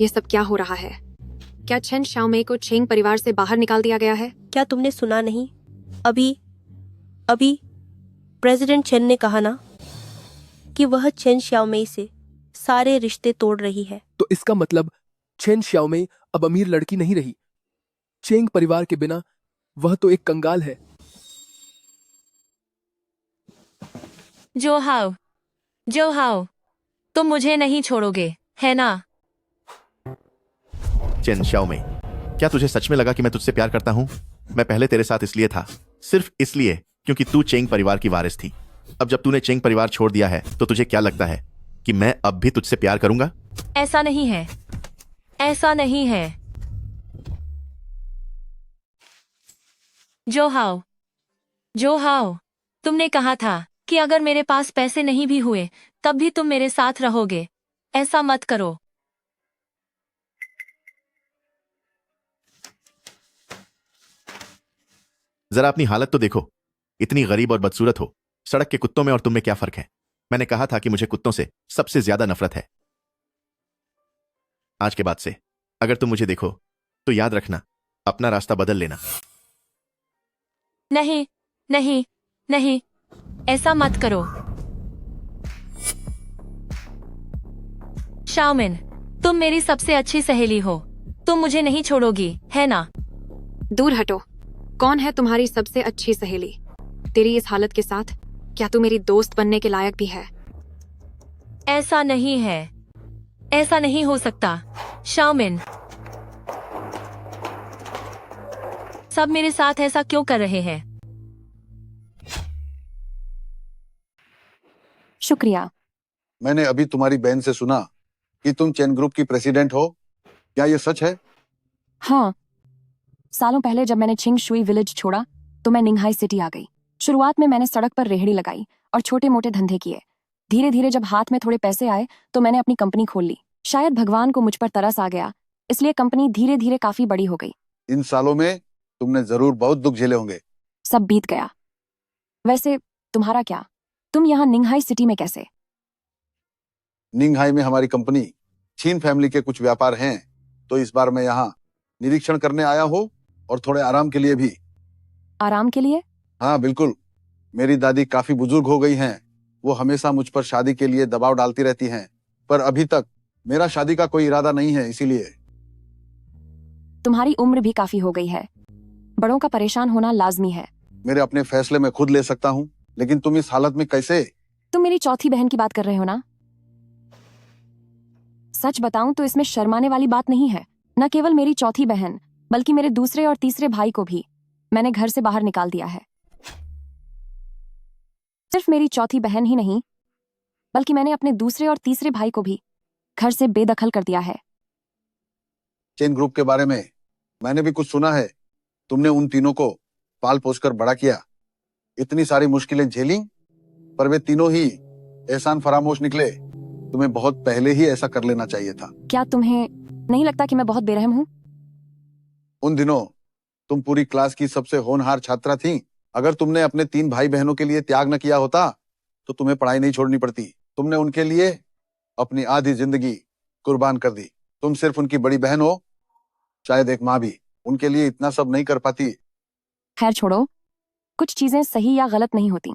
ये सब क्या हो रहा है? क्या चेन शाओमेई को चेंग परिवार से बाहर निकाल दिया गया है? क्या तुमने सुना नहीं? अभी प्रेसिडेंट चेन ने कहा ना कि वह चेन शाओमेई से सारे रिश्ते तोड़ रही है। तो इसका मतलब चेन शाओमेई अब अमीर लड़की नहीं रही। चेंग परिवार के बिना वह तो एक कंगाल है। जो हाओ, तुम मुझे नहीं छोड़ोगे, है ना? चेन शाओमेई, क्या तुझे सच में लगा कि मैं तुझसे प्यार करता हूँ? मैं पहले तेरे साथ इसलिए था, सिर्फ इसलिए क्योंकि तू चेंग परिवार की वारिस थी। अब जब तूने चेंग परिवार छोड़ दिया है तो तुझे क्या लगता है कि मैं अब भी तुझसे प्यार करूंगा? ऐसा नहीं है, ऐसा नहीं है। जो हाओ, तुमने कहा था कि अगर मेरे पास पैसे नहीं भी हुए तब भी तुम मेरे साथ रहोगे। ऐसा मत करो। जरा अपनी हालत तो देखो, इतनी गरीब और बदसूरत हो। सड़क के कुत्तों में और तुम में क्या फर्क है? मैंने कहा था कि मुझे कुत्तों से सबसे ज्यादा नफरत है। आज के बाद से अगर तुम मुझे देखो तो याद रखना, अपना रास्ता बदल लेना। नहीं नहीं नहीं, ऐसा मत करो। शाओमिन, तुम मेरी सबसे अच्छी सहेली हो, तुम मुझे नहीं छोड़ोगी, है ना? दूर हटो। कौन है तुम्हारी सबसे अच्छी सहेली? तेरी इस हालत के साथ क्या तू मेरी दोस्त बनने के लायक भी है? ऐसा नहीं है, ऐसा नहीं हो सकता। शाओमिन, सब मेरे साथ ऐसा क्यों कर रहे हैं? शुक्रिया। मैंने अभी तुम्हारी बहन से सुना कि तुम चेन ग्रुप की प्रेसिडेंट हो। क्या ये सच है? हाँ, सालों पहले जब मैंने छिंग शुई विलेज छोड़ा तो मैं निंगहाई सिटी आ गई। शुरुआत में मैंने सड़क पर रेहड़ी लगाई और छोटे मोटे धंधे किए। धीरे धीरे जब हाथ में थोड़े पैसे आए तो मैंने अपनी कंपनी खोल ली। शायद भगवान को मुझ पर तरस आ गया, इसलिए कंपनी धीरे धीरे काफी बड़ी हो गई। इन सालों में तुमने जरूर बहुत दुख झेले होंगे। सब बीत गया। वैसे तुम्हारा क्या? तुम यहाँ निंगहाई सिटी में कैसे? निंगहाई में हमारी कंपनी छीन फैमिली के कुछ व्यापार हैं, तो इस बार मैं यहाँ निरीक्षण करने आया हूँ और थोड़े आराम के लिए भी। आराम के लिए? हाँ बिल्कुल। मेरी दादी काफी बुजुर्ग हो गई हैं। वो हमेशा मुझ पर शादी के लिए दबाव डालती रहती हैं, पर अभी तक मेरा शादी का कोई इरादा नहीं है, इसीलिए। तुम्हारी उम्र भी काफी हो गई है, बड़ों का परेशान होना लाजमी है। मेरे अपने फैसले मैं खुद ले सकता हूँ, लेकिन तुम इस हालत में कैसे? तुम मेरी चौथी बहन की बात कर रहे हो ना? सच बताऊं तो इसमें शर्माने वाली बात नहीं है। न केवल मेरी चौथी बहन बल्कि मेरे दूसरे और तीसरे भाई को भी मैंने घर से बाहर निकाल दिया है। सिर्फ मेरी चौथी बहन ही नहीं, बल्कि मैंने अपने दूसरे और तीसरे भाई को भी घर से बेदखल कर दिया है। चेन ग्रुप के बारे में मैंने भी कुछ सुना है। तुमने उन तीनों को पाल पोस कर बड़ा किया, इतनी सारी मुश्किलें झेली, पर वे तीनों ही एहसान फरामोश निकले। तुम्हें बहुत पहले ही ऐसा कर लेना चाहिए था। क्या तुम्हें नहीं लगता कि मैं बहुत बेरहम हूँ? उन दिनों तुम पूरी क्लास की सबसे होनहार छात्रा थी। अगर तुमने अपने 3 भाई बहनों के लिए त्याग न किया होता तो तुम्हें पढ़ाई नहीं छोड़नी पड़ती। तुमने उनके लिए अपनी आधी जिंदगी कुर्बान कर दी। तुम सिर्फ उनकी बड़ी बहन हो, शायद एक माँ भी उनके लिए इतना सब नहीं कर पाती। खैर छोड़ो, कुछ चीजें सही या गलत नहीं होती।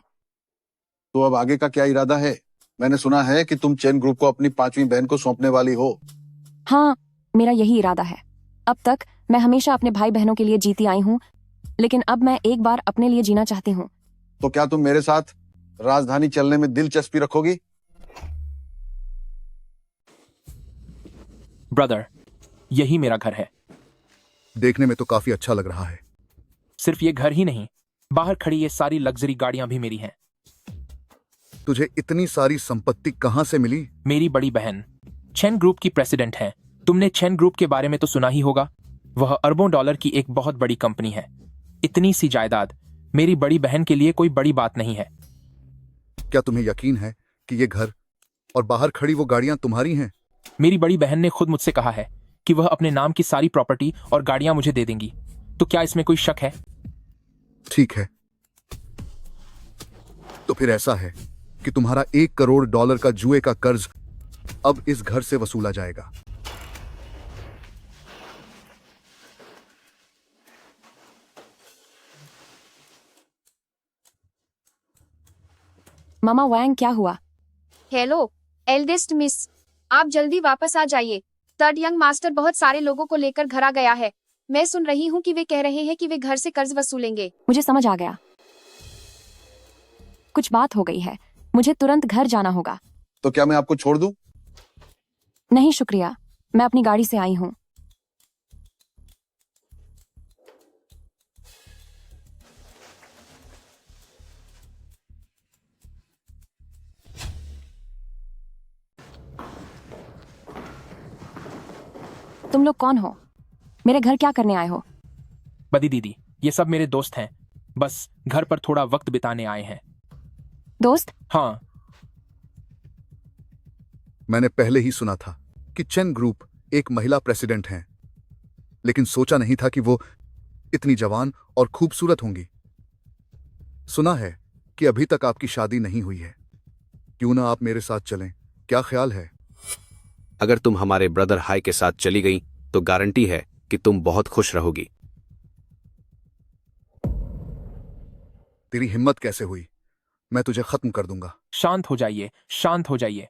तो अब आगे का क्या इरादा है? मैंने सुना है कि तुम चेन ग्रुप को अपनी 5वीं बहन को सौंपने वाली हो। हाँ, मेरा यही इरादा है। अब तक मैं हमेशा अपने भाई बहनों के लिए जीती आई हूँ, लेकिन अब मैं एक बार अपने लिए जीना चाहती हूँ। तो क्या तुम मेरे साथ राजधानी चलने में दिलचस्पी रखोगी? ब्रदर, यही मेरा घर है। देखने में तो काफी अच्छा लग रहा है। सिर्फ ये घर ही नहीं, बाहर खड़ी ये सारी लग्जरी गाड़ियां भी मेरी हैं। तुझे इतनी सारी संपत्ति कहां से मिली? मेरी बड़ी बहन चेन ग्रुप की प्रेसिडेंट है। तुमने चेन ग्रुप के बारे में तो सुना ही होगा। वह अरबों डॉलर की एक बहुत बड़ी कंपनी है। इतनी सी जायदाद मेरी बड़ी बहन के लिए कोई बड़ी बात नहीं है। क्या तुम्हें यकीन है कि ये घर और बाहर खड़ी वो गाड़ियां तुम्हारी हैं? मेरी बड़ी बहन ने खुद मुझसे कहा है कि वह अपने नाम की सारी प्रॉपर्टी और गाड़ियां मुझे दे देंगी। तो क्या इसमें कोई शक है? ठीक है, तो फिर ऐसा है कि तुम्हारा $1 करोड़ का जुए का कर्ज अब इस घर से वसूला जाएगा। मामा वैंग, क्या हुआ? हेलो एल्डेस्ट मिस, आप जल्दी वापस आ जाइए। थर्ड यंग मास्टर बहुत सारे लोगों को लेकर घर आ गया है। मैं सुन रही हूँ कि वे कह रहे हैं कि वे घर से कर्ज वसूलेंगे। मुझे समझ आ गया, कुछ बात हो गई है। मुझे तुरंत घर जाना होगा। तो क्या मैं आपको छोड़ दूं? नहीं शुक्रिया, मैं अपनी गाड़ी से आई हूँ। तुम लोग कौन हो? मेरे घर क्या करने आए हो? बदी दीदी, ये सब मेरे दोस्त हैं। बस घर पर थोड़ा वक्त बिताने आए हैं। दोस्त? हाँ, मैंने पहले ही सुना था कि चेन ग्रुप एक महिला प्रेसिडेंट हैं, लेकिन सोचा नहीं था कि वो इतनी जवान और खूबसूरत होंगी। सुना है कि अभी तक आपकी शादी नहीं हुई है। क्यों ना आप मेरे साथ चलें? क्या ख्याल है? अगर तुम हमारे ब्रदर हाई के साथ चली गई तो गारंटी है कि तुम बहुत खुश रहोगी। तेरी हिम्मत कैसे हुई? मैं तुझे खत्म कर दूंगा। शांत हो जाइए, शांत हो जाइए।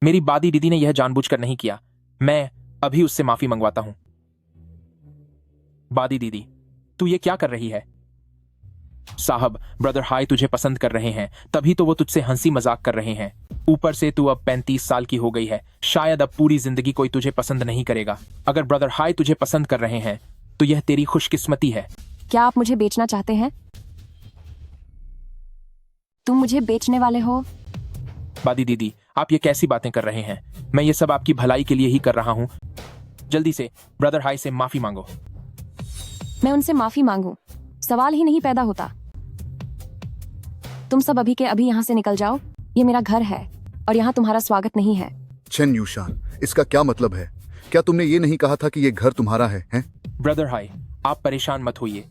मेरी बादी दीदी ने यह जानबूझकर नहीं किया। मैं अभी उससे माफी मंगवाता हूं। बादी दीदी, तू ये क्या कर रही है? साहब, ब्रदर हाई तुझे पसंद कर रहे हैं, तभी तो वो तुझसे हंसी मजाक कर रहे हैं। ऊपर से तू अब 35 साल की हो गई है। शायद अब पूरी जिंदगी कोई तुझे पसंद नहीं करेगा। अगर ब्रदर हाई तुझे पसंद कर रहे हैं तो यह तेरी खुशकिस्मती है। क्या आप मुझे बेचना चाहते हैं? तुम मुझे बेचने वाले हो? बादी दीदी, आप ये कैसी बातें कर रहे हैं? मैं ये सब आपकी भलाई के लिए ही कर रहा हूं। जल्दी से ब्रदर हाई से माफी मांगो। मैं उनसे माफी मांगूं? सवाल ही नहीं पैदा होता। तुम सब अभी के अभी यहाँ से निकल जाओ। ये मेरा घर है और यहाँ तुम्हारा स्वागत नहीं है। चेन यूशान, इसका क्या मतलब है? क्या तुमने ये नहीं कहा था कि ये घर तुम्हारा है, हैं? ब्रदर हाई, आप परेशान मत होइए।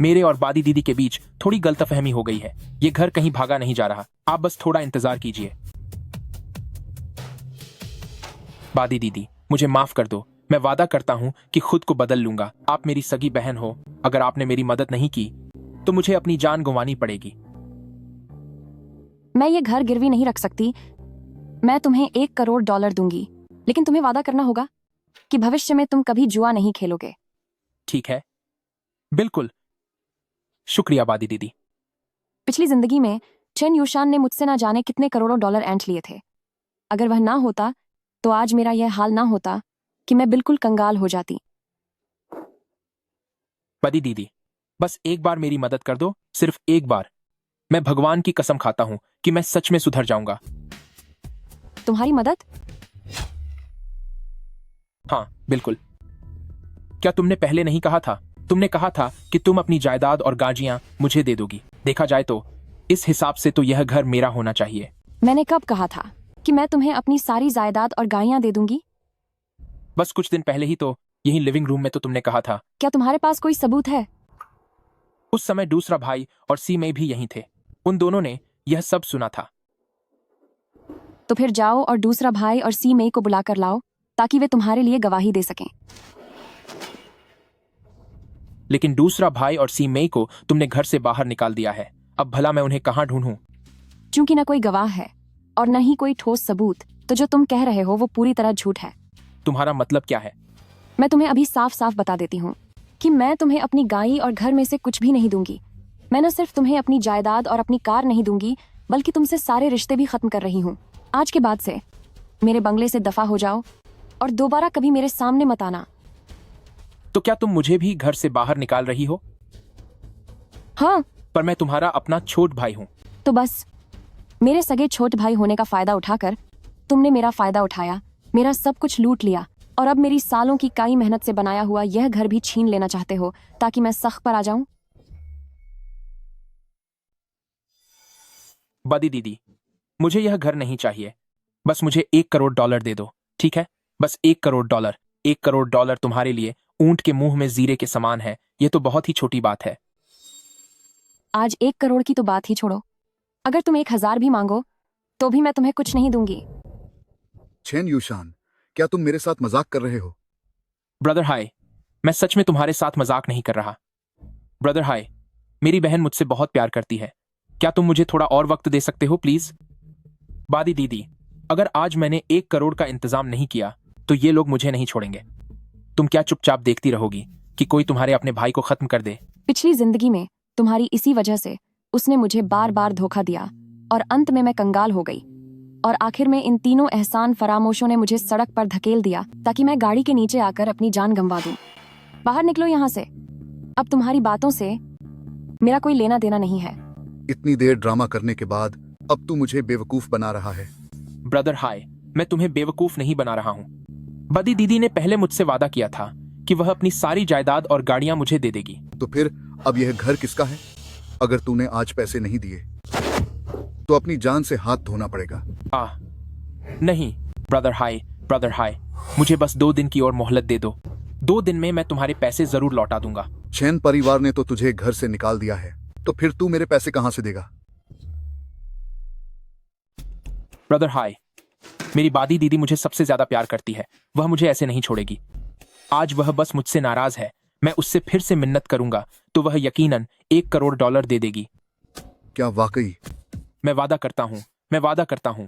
मेरे और बादी दीदी के बीच थोड़ी गलतफहमी हो गई है। ये घर कहीं भागा नहीं जा रहा। आप बस थोड़ा इंतजार कीजिए। बादी दीदी, मुझे माफ कर दो। मैं वादा करता हूं कि खुद को बदल लूंगा। आप मेरी सगी बहन हो। अगर आपने मेरी मदद नहीं की तो मुझे अपनी जान गंवानी पड़ेगी। मैं ये घर गिरवी नहीं रख सकती। मैं तुम्हें $1 करोड़ दूंगी, लेकिन तुम्हें वादा करना होगा कि भविष्य में तुम कभी जुआ नहीं खेलोगे। ठीक है, बिल्कुल। शुक्रिया बादी दीदी। पिछली जिंदगी में चेन यूशान ने मुझसे ना जाने कितने करोड़ों डॉलर ऐंठ लिए थे। अगर वह ना होता तो आज मेरा यह हाल ना होता कि मैं बिल्कुल कंगाल हो जाती। बादी दीदी, बस एक बार मेरी मदद कर दो, सिर्फ एक बार। मैं भगवान की कसम खाता हूं कि मैं सच में सुधर जाऊंगा। तुम्हारी मदद? हाँ, बिल्कुल। क्या तुमने पहले नहीं कहा था? तुमने कहा था कि तुम अपनी जायदाद और गाजियां मुझे दे दोगी। देखा जाए तो इस हिसाब से तो यह घर मेरा होना चाहिए। मैंने कब कहा था कि मैं तुम्हें अपनी सारी जायदाद और गाड़ियां दे दूंगी? बस कुछ दिन पहले ही तो यही लिविंग रूम में तो तुमने कहा था। क्या तुम्हारे पास कोई सबूत है? उस समय दूसरा भाई और सी में भी यहीं थे। उन दोनों ने यह सब सुना था। तो फिर जाओ और दूसरा भाई और सी में को बुलाकर लाओ ताकि वे तुम्हारे लिए गवाही दे सकें। लेकिन दूसरा भाई और सी में को तुमने घर से बाहर निकाल दिया है। अब भला मैं उन्हें कहां ढूंढूं? चूंकि न कोई गवाह है और न ही कोई ठोस सबूत, तो जो तुम कह रहे हो वो पूरी तरह झूठ है। तुम्हारा मतलब क्या है? मैं तुम्हें अभी साफ साफ बता देती हूँ कि मैं तुम्हें अपनी गाय और घर में से कुछ भी नहीं दूंगी। मैं न सिर्फ तुम्हें अपनी जायदाद और अपनी कार नहीं दूंगी, बल्कि तुमसे सारे रिश्ते भी खत्म कर रही हूँ। आज के बाद से मेरे बंगले से दफा हो जाओ और दोबारा कभी मेरे सामने मत आना। तो क्या तुम मुझे भी घर से बाहर निकाल रही हो? हाँ। पर मैं तुम्हारा अपना छोट भाई हूँ। तो बस मेरे सगे छोट भाई होने का फायदा उठाकर तुमने मेरा फायदा उठाया, मेरा सब कुछ लूट लिया और अब मेरी सालों की कई मेहनत से बनाया हुआ यह घर भी छीन लेना चाहते हो ताकि मैं सख्त पर आ जाऊं। बदी दीदी, मुझे यह घर नहीं चाहिए। बस मुझे $1 करोड़ दे दो, ठीक है? बस $1 करोड़। $1 करोड़ तुम्हारे लिए ऊंट के मुंह में जीरे के समान है। यह तो बहुत ही छोटी बात है। आज 1 करोड़ की तो बात ही छोड़ो, अगर तुम 1000 भी मांगो तो भी मैं तुम्हें कुछ नहीं दूंगी। चेन यूशान, क्या तुम मेरे साथ मजाक कर रहे हो? ब्रदर हाय, मैं सच में तुम्हारे साथ मजाक नहीं कर रहा। ब्रदर हाय, मेरी बहन मुझसे बहुत प्यार करती है। क्या तुम मुझे थोड़ा और वक्त दे सकते हो प्लीज? बादी दीदी, अगर आज मैंने 1 करोड़ का इंतजाम नहीं किया तो ये लोग मुझे नहीं छोड़ेंगे। तुम क्या चुपचाप देखती रहोगी कि कोई तुम्हारे अपने भाई को खत्म कर दे? पिछली जिंदगी में तुम्हारी इसी वजह से उसने मुझे बार बार धोखा दिया और अंत में मैं कंगाल हो गई और आखिर में इन तीनों एहसान फरामोशों ने मुझे सड़क पर धकेल दिया ताकि मैं गाड़ी के नीचे आकर अपनी जान गंवा दूं। बाहर निकलो यहाँ से। अब तुम्हारी बातों से मेरा कोई लेना देना नहीं है। इतनी देर ड्रामा करने के बाद अब तू मुझे बेवकूफ बना रहा है। ब्रदर हाय, मैं तुम्हें बेवकूफ नहीं बना रहा हूँ। बदी दीदी ने पहले मुझसे वादा किया था कि वह अपनी सारी जायदाद और गाड़ियां मुझे दे देगी। तो फिर अब यह घर किसका है? अगर तूने आज पैसे नहीं दिए तो अपनी जान से हाथ धोना पड़ेगा। नहीं ब्रदर हाय, मुझे बस 2 दिन की और मोहलत दे दो। 2 दिन में मैं तुम्हारे पैसे जरूर लौटा दूंगा। चैन परिवार ने तो तुझे घर से निकाल दिया है, तो फिर तू मेरे पैसे कहां से देगा? ब्रदर हाय, मेरी बादी दीदी मुझे सबसे ज्यादा प्यार करती है। वह मुझे ऐसे नहीं छोड़ेगी। आज वह बस मुझसे नाराज है। मैं उससे फिर से मिन्नत करूंगा तो वह यकीनन $1 करोड़ दे देगी। क्या वाकई? मैं वादा करता हूं।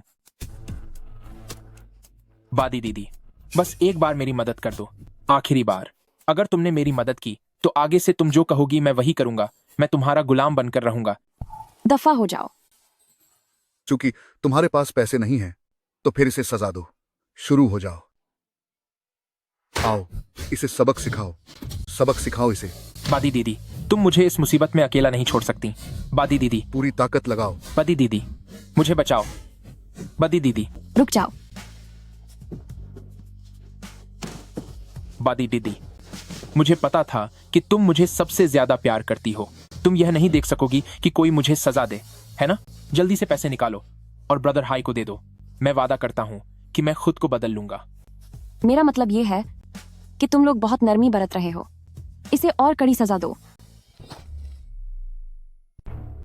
बादी दीदी, बस एक बार मेरी मदद कर दो, आखिरी बार। अगर तुमने मेरी मदद की तो आगे से तुम जो कहोगी मैं वही करूंगा। मैं तुम्हारा गुलाम बनकर रहूंगा। दफा हो जाओ। चूंकि तुम्हारे पास पैसे नहीं हैं, तो फिर इसे सजा दो। शुरू हो जाओ। आओ, इसे सबक सिखाओ इसे। बादी दीदी, तुम मुझे इस मुसीबत में अकेला नहीं छोड़ सकती। बादी दीदी, पूरी ताकत लगाओ। बादी दीदी, मुझे बचाओ। बादी दीदी, रुक जाओ। बादी दीदी, मुझे पता था कि तुम मुझे सबसे ज्यादा प्यार करती हो। तुम यह नहीं देख सकोगी कि कोई मुझे सजा दे, है ना? जल्दी से पैसे निकालो और ब्रदर हाई को दे दो। मैं वादा करता हूं कि मैं खुद को बदल लूंगा। मेरा मतलब यह है कि तुम लोग बहुत नरमी बरत रहे हो। इसे और कड़ी सजा दो।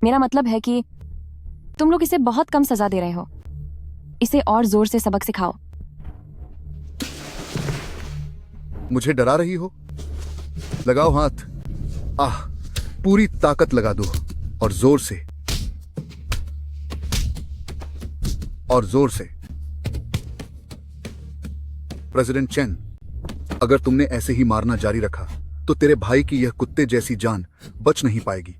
मेरा मतलब है कि तुम लोग इसे बहुत कम सजा दे रहे हो। इसे और जोर से सबक सिखाओ। मुझे डरा रही हो? लगाओ हाथ। पूरी ताकत लगा दो और जोर से। प्रेसिडेंट चेन, अगर तुमने ऐसे ही मारना जारी रखा तो तेरे भाई की यह कुत्ते जैसी जान बच नहीं पाएगी।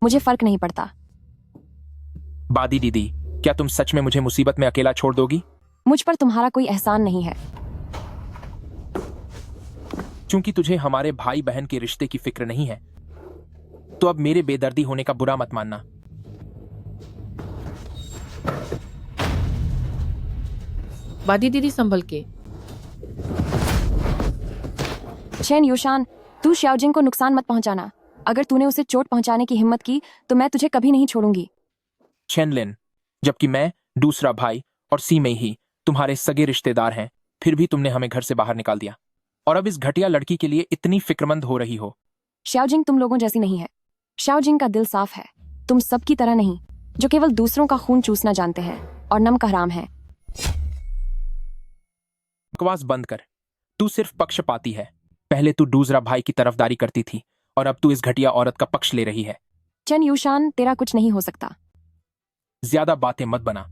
मुझे फर्क नहीं पड़ता। बादी दीदी, क्या तुम सच में मुझे मुसीबत में अकेला छोड़ दोगी? मुझ पर तुम्हारा कोई एहसान नहीं है। चूंकि तुझे हमारे भाई बहन के रिश्ते की फिक्र नहीं है, तो अब मेरे बेदर्दी होने का बुरा मत मानना। बादी दीदी संभल के। चेन यूशान, तू श्याओजिंग को नुकसान मत पहुंचाना। अगर तूने उसे चोट पहुंचाने की हिम्मत की तो मैं तुझे कभी नहीं छोड़ूंगी। चेनलिन, जबकि मैं, दूसरा भाई और सी में ही तुम्हारे सगे रिश्तेदार हैं, फिर भी तुमने हमें घर से बाहर निकाल दिया और अब इस घटिया लड़की के लिए इतनी फिक्रमंद हो रही हो। श्याओजिंग तुम लोगों जैसी नहीं है। श्याओजिंग का दिल साफ है, तुम सबकी तरह नहीं, जो केवल दूसरों का खून चूसना जानते हैं और नम का हराम है। बकवास बंद कर। तू सिर्फ पक्षपाती है। पहले तू दूसरा भाई की तरफदारी करती थी और अब तू इस घटिया औरत का पक्ष ले रही है। चेन यूशान, तेरा कुछ नहीं हो सकता। ज्यादा बातें मत बना।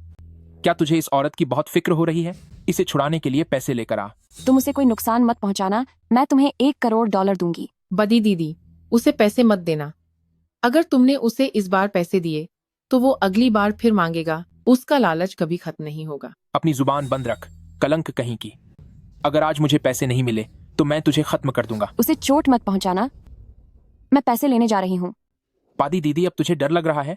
क्या तुझे इस औरत की बहुत फिक्र हो रही है? इसे छुड़ाने के लिए पैसे लेकर आ। तुम उसे कोई नुकसान मत पहुंचाना। मैं तुम्हें $1 करोड़ दूंगी। बदी दीदी, उसे पैसे मत देना। अगर तुमने उसे इस बार पैसे दिए तो वो अगली बार फिर मांगेगा। उसका लालच कभी खत्म नहीं होगा। अपनी जुबान बंद रख, कलंक कहीं की। अगर आज मुझे पैसे नहीं मिले तो मैं तुझे खत्म कर दूंगा। उसे चोट मत पहुंचाना। मैं पैसे लेने जा रही हूँ। बादी दीदी, अब तुझे डर लग रहा है?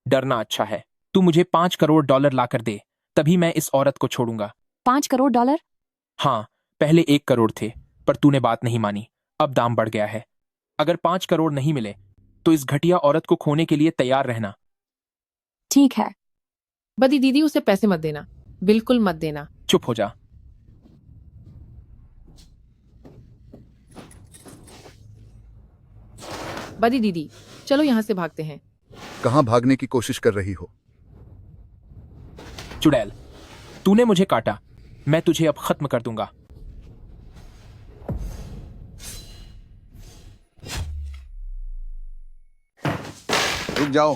डरना अच्छा है। तू मुझे $5 करोड़ लाकर दे, तभी मैं इस औरत को छोड़ूंगा। $5 करोड़? हाँ, पहले 1 करोड़ थे, पर तूने बात नहीं मानी। अब दाम बढ़ गया है। अगर 5 करोड़ नहीं मिले तो इस घटिया औरत को खोने के लिए तैयार रहना। ठीक है। बदी दीदी, उसे पैसे मत देना, बिल्कुल मत देना। चुप हो जा। बदी दीदी, चलो यहाँ से भागते हैं। कहाँ भागने की कोशिश कर रही हो? चुड़ैल, तूने मुझे काटा, मैं तुझे अब खत्म कर दूंगा। रुक जाओ।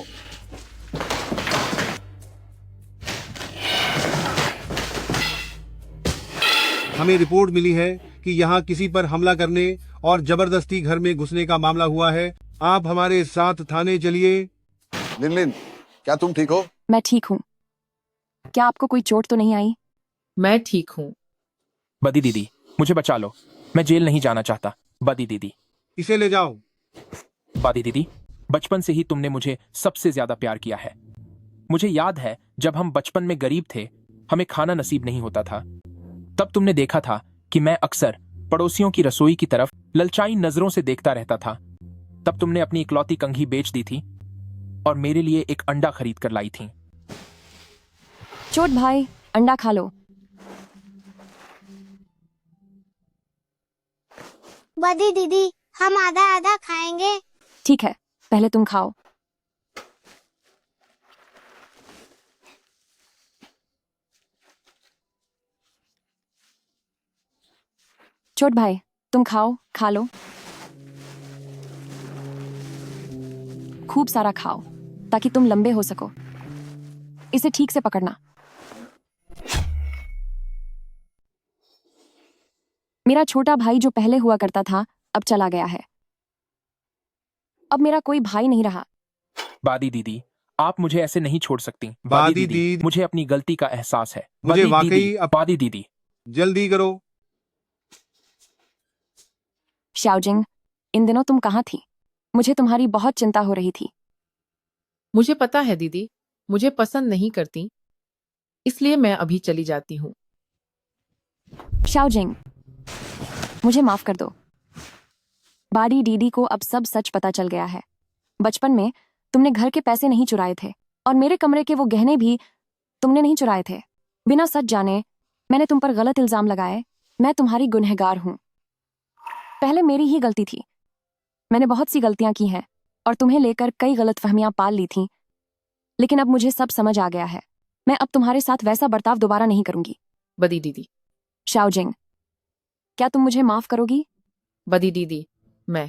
हमें रिपोर्ट मिली है कि यहाँ किसी पर हमला करने और जबरदस्ती घर में घुसने का मामला हुआ है। आप हमारे साथ थाने चलिए। लिन, क्या तुम ठीक हो? मैं ठीक हूँ। क्या आपको कोई चोट तो नहीं आई? मैं ठीक हूँ। बदी दीदी, मुझे बचा लो, मैं जेल नहीं जाना चाहता। बदी दीदी, इसे ले जाओ। बदी दीदी, बचपन से ही तुमने मुझे सबसे ज्यादा प्यार किया है। मुझे याद है जब हम बचपन में गरीब थे, हमें खाना नसीब नहीं होता था, तब तुमने देखा था कि मैं अक्सर पड़ोसियों की रसोई की तरफ ललचाई नजरों से देखता रहता था। तब तुमने अपनी इकलौती कंघी बेच दी थी और मेरे लिए एक अंडा खरीद कर लाई थी। चोट भाई, अंडा खा लो। बदी दीदी, हम आधा आधा खाएंगे। ठीक है, पहले तुम खाओ। चोट भाई, तुम खाओ, खा लो। खूब सारा खाओ ताकि तुम लंबे हो सको। इसे ठीक से पकड़ना। मेरा छोटा भाई जो पहले हुआ करता था, अब चला गया है। अब मेरा कोई भाई नहीं रहा। बादी दीदी, आप मुझे ऐसे नहीं छोड़ सकती। बादी दीदी, मुझे अपनी गलती का एहसास है। मुझे बादी वाकई दीदी, बादी दीदी, जल्दी करो। शाओजिंग, इन दिनों तुम कहाँ थी? मुझे तुम्हारी बहुत चिंता हो रही थी। मुझे पता है दीदी, मुझे पसंद नहीं करती, इसलिए मैं अभी चली जाती हूँ। शाओजिंग, मुझे माफ कर दो। बाडी दीदी को अब सब सच पता चल गया है। बचपन में तुमने घर के पैसे नहीं चुराए थे और मेरे कमरे के वो गहने भी तुमने नहीं चुराए थे। बिना सच जाने मैंने तुम पर गलत इल्जाम लगाए। मैं तुम्हारी गुनहगार हूं। पहले मेरी ही गलती थी। मैंने बहुत सी गलतियां की हैं और तुम्हें लेकर कई गलतफहमियां पाल ली थीं, लेकिन अब मुझे सब समझ आ गया है। मैं अब तुम्हारे साथ वैसा बर्ताव दोबारा नहीं करूंगी। बदी दीदी। शाओजिंग, क्या तुम मुझे माफ करोगी? बदी दीदी, मैं।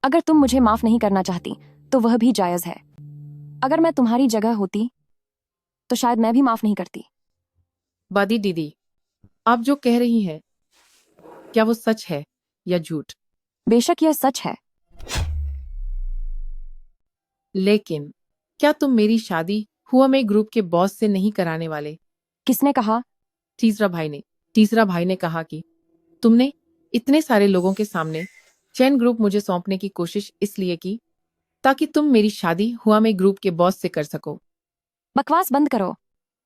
अगर तुम मुझे माफ नहीं करना चाहती तो वह भी जायज है। अगर मैं तुम्हारी जगह होती तो शायद मैं भी माफ नहीं करती। बदी दीदी, आप जो कह रही हैं, क्या वो सच है या झूठ? बेशक यह सच है। लेकिन क्या तुम मेरी शादी हुआमे ग्रुप के बॉस से नहीं कराने वाले? किसने कहा? तीसरा भाई ने कहा कि तुमने इतने सारे लोगों के सामने चैन ग्रुप मुझे सौंपने की कोशिश इसलिए की ताकि तुम मेरी शादी हुआमे ग्रुप के बॉस से कर सको। बकवास बंद करो।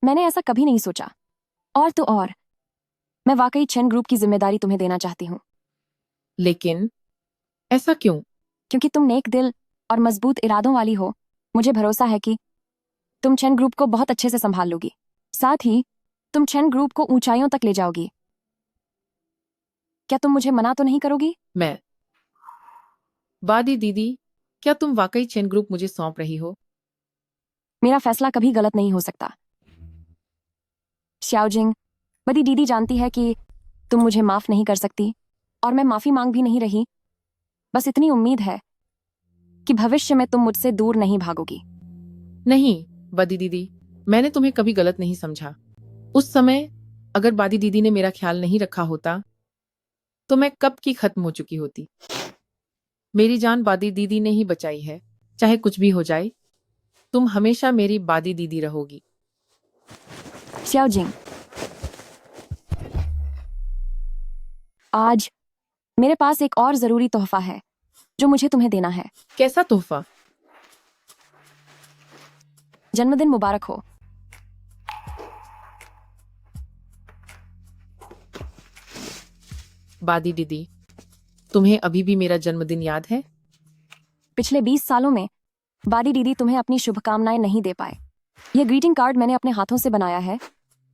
मैंने ऐसा कभी नहीं सोचा। और तो और, मैं वाकई चैन ग्रुप की जिम्मेदारी तुम्हें देना चाहती हूँ। लेकिन ऐसा क्यों? क्योंकि तुम नेक दिल और मजबूत इरादों वाली हो। मुझे भरोसा है कि तुम चैन ग्रुप को बहुत अच्छे से संभाल लोगी। साथ ही तुम चैन ग्रुप को ऊंचाइयों तक ले जाओगी। क्या तुम मुझे मना तो नहीं करोगी? मैं। बादी दीदी, क्या तुम वाकई चैन ग्रुप मुझे सौंप रही हो? मेरा फैसला कभी गलत नहीं हो सकता। शाओजिंग, बदी दीदी जानती है कि तुम मुझे माफ नहीं कर सकती और मैं माफी मांग भी नहीं रही। बस इतनी उम्मीद है कि भविष्य में तुम मुझसे दूर नहीं भागोगी। नहीं बदी दीदी, मैंने तुम्हें कभी गलत नहीं समझा। उस समय अगर बादी दीदी ने मेरा ख्याल नहीं रखा होता तो मैं कब की खत्म हो चुकी होती। मेरी जान बादी दीदी ने ही बचाई है। चाहे कुछ भी हो जाए, तुम हमेशा मेरी बादी दीदी रहोगी। श्याओजिंग, आज मेरे पास एक और जरूरी तोहफा है जो मुझे तुम्हें देना है। कैसा तोहफा? जन्मदिन मुबारक हो। बादी दीदी, तुम्हें अभी भी मेरा जन्मदिन याद है? पिछले 20 सालों में बादी दीदी तुम्हें अपनी शुभकामनाएं नहीं दे पाए। यह ग्रीटिंग कार्ड मैंने अपने हाथों से बनाया है।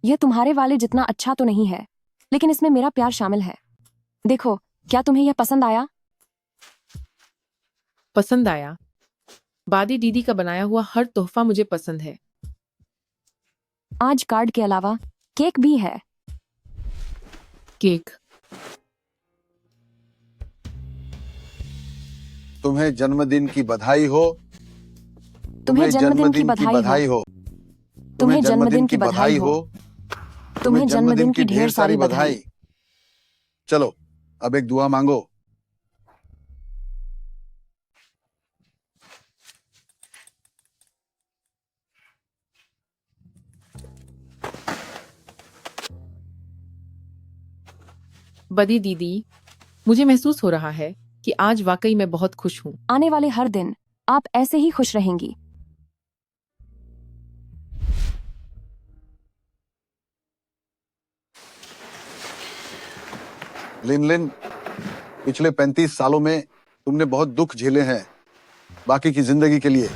यह तुम्हारे वाले जितना अच्छा तो नहीं है, लेकिन इसमें मेरा प्यार शामिल है। देखो, क्या तुम्हें यह पसंद आया? पसंद आया? बादी दीदी का बनाया हुआ हर तोहफा मुझे पसंद है। आज कार्ड के अलावा केक भी है। केक? तुम्हें जन्मदिन की बधाई हो। तुम्हें जन्मदिन की बधाई हो। तुम्हें जन्मदिन की बधाई हो। तुम्हें जन्मदिन की ढेर सारी बधाई। चलो, अब एक दुआ मांगो। बदी दीदी, मुझे महसूस हो रहा है कि आज वाकई मैं बहुत खुश हूँ। आने वाले हर दिन आप ऐसे ही खुश रहेंगी। लिन लिन, पिछले 35 सालों में तुमने बहुत दुख झेले हैं। बाकी की जिंदगी के लिए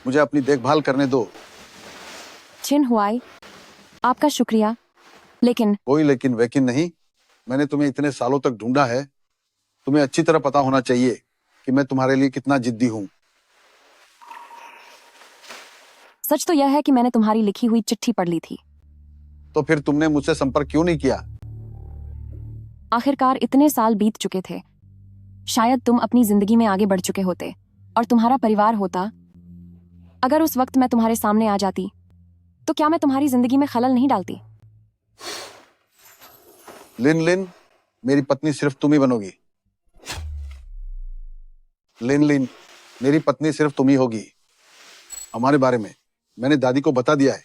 मुझे अपनी देखभाल करने दो। चिन हुआई, आपका शुक्रिया, लेकिन कोई लेकिन वेकिन नहीं। मैंने तुम्हें इतने सालों तक ढूंढा है। तुम्हें अच्छी तरह पता होना चाहिए कि मैं तुम्हारे लिए कितना जिद्दी हूँ। सच तो यह है कि मैंने तुम्हारी लिखी हुई चिट्ठी पढ़ ली थी। तो फिर तुमने मुझसे संपर्क क्यों नहीं किया? आखिरकार इतने साल बीत चुके थे। शायद तुम अपनी जिंदगी में आगे बढ़ चुके होते और तुम्हारा परिवार होता। अगर उस वक्त मैं तुम्हारे सामने आ जाती तो क्या मैं तुम्हारी जिंदगी में खलल नहीं डालती? लिन लिन, मेरी पत्नी सिर्फ तुम ही बनोगी। लिन लिन, मेरी पत्नी सिर्फ तुम ही होगी। हमारे बारे में मैंने दादी को बता दिया है।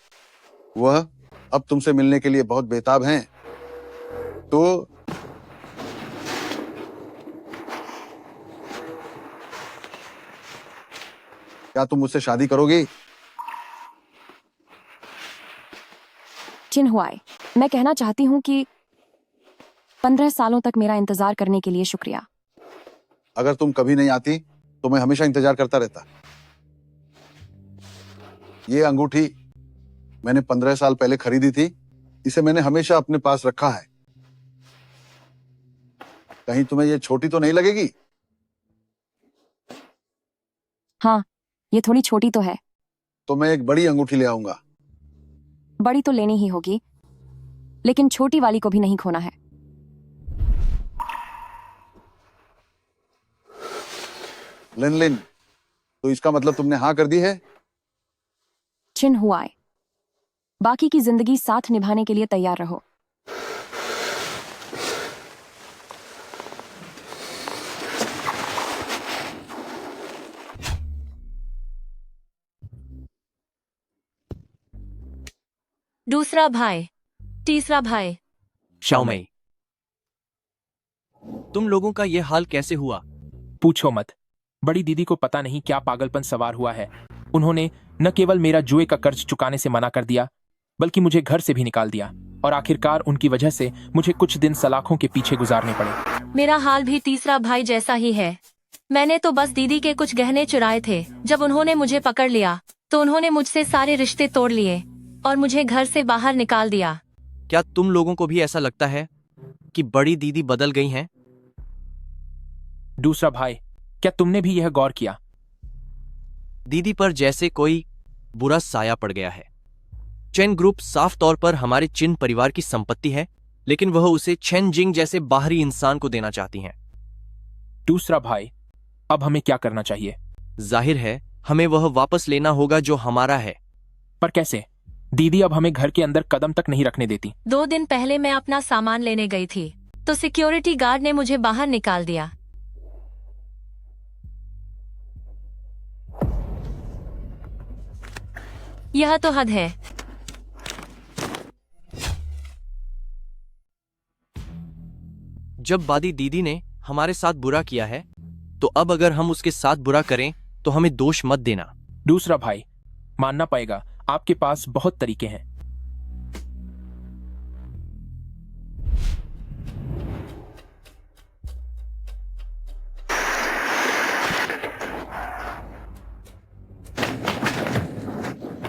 वह अब तुमसे मिलने के लिए बहुत बेताब हैं। तो क्या तुम मुझसे शादी करोगी? चिन हुआई, मैं कहना चाहती हूँ कि 15 सालों तक मेरा इंतजार करने के लिए शुक्रिया। अगर तुम कभी नहीं आती तो मैं हमेशा इंतजार करता रहता। ये अंगूठी मैंने 15 साल पहले खरीदी थी। इसे मैंने हमेशा अपने पास रखा है। कहीं तुम्हें ये छोटी तो नहीं लगेगी? हाँ, ये थोड़ी छोटी तो है। तो मैं एक बड़ी अंगूठी ले आऊंगा। बड़ी तो लेनी ही होगी, लेकिन छोटी वाली को भी नहीं खोना है। लिन लिन, तो इसका मतलब तुमने हाँ कर दी है? चिन हुआई, बाकी की जिंदगी साथ निभाने के लिए तैयार रहो। दूसरा भाई, तीसरा भाई। शाओमेई, तुम लोगों का ये हाल कैसे हुआ? पूछो मत। बड़ी दीदी को पता नहीं क्या पागलपन सवार हुआ है। उन्होंने न केवल मेरा जुए का कर्ज चुकाने से मना कर दिया, बल्कि मुझे घर से भी निकाल दिया। और आखिरकार उनकी वजह से मुझे कुछ दिन सलाखों के पीछे गुजारने पड़े। मेरा हाल भी तीसरा भाई जैसा ही है। मैंने तो बस दीदी के कुछ गहने चुराए थे। जब उन्होंने मुझे पकड़ लिया तो उन्होंने मुझसे सारे रिश्ते तोड़ लिए और मुझे घर से बाहर निकाल दिया। क्या तुम लोगों को भी ऐसा लगता है कि बड़ी दीदी बदल गई हैं? दूसरा भाई, क्या तुमने भी यह गौर किया? दीदी पर जैसे कोई बुरा साया पड़ गया है। चेन ग्रुप साफ तौर पर हमारे चिन परिवार की संपत्ति है, लेकिन वह उसे चेन जिंग जैसे बाहरी इंसान को देना चाहती हैं। दूसरा भाई, अब हमें क्या करना चाहिए? जाहिर है हमें वह वापस लेना होगा जो हमारा है। पर कैसे? दीदी अब हमें घर के अंदर कदम तक नहीं रखने देती। 2 दिन पहले मैं अपना सामान लेने गई थी तो सिक्योरिटी गार्ड ने मुझे बाहर निकाल दिया। यह तो हद है। जब बादी दीदी ने हमारे साथ बुरा किया है, तो अब अगर हम उसके साथ बुरा करें तो हमें दोष मत देना। दूसरा भाई, मानना पड़ेगा आपके पास बहुत तरीके हैं।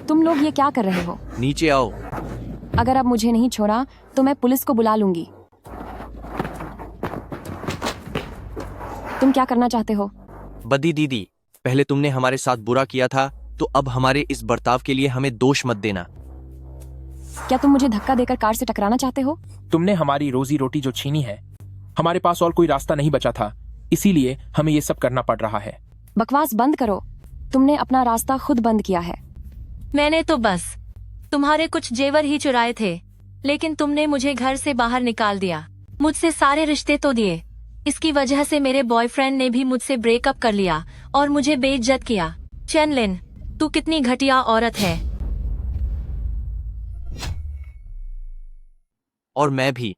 तुम लोग ये क्या कर रहे हो? नीचे आओ। अगर अब मुझे नहीं छोड़ा तो मैं पुलिस को बुला लूंगी। तुम क्या करना चाहते हो? बदी दीदी, पहले तुमने हमारे साथ बुरा किया था, तो अब हमारे इस बर्ताव के लिए हमें दोष मत देना। क्या तुम मुझे धक्का देकर कार से टकराना चाहते हो? तुमने हमारी रोजी रोटी जो छीनी है, हमारे पास और कोई रास्ता नहीं बचा था, इसीलिए हमें ये सब करना पड़ रहा है। बकवास बंद करो। तुमने अपना रास्ता खुद बंद किया है। मैंने तो बस तुम्हारे कुछ जेवर ही चुराए थे, लेकिन तुमने मुझे घर से बाहर निकाल दिया। मुझसे सारे रिश्ते तो दिए। इसकी वजह से मेरे बॉयफ्रेंड ने भी मुझसे ब्रेकअप कर लिया और मुझे बेइज्जत किया। चेनलिन, तू कितनी घटिया औरत है। और मैं भी।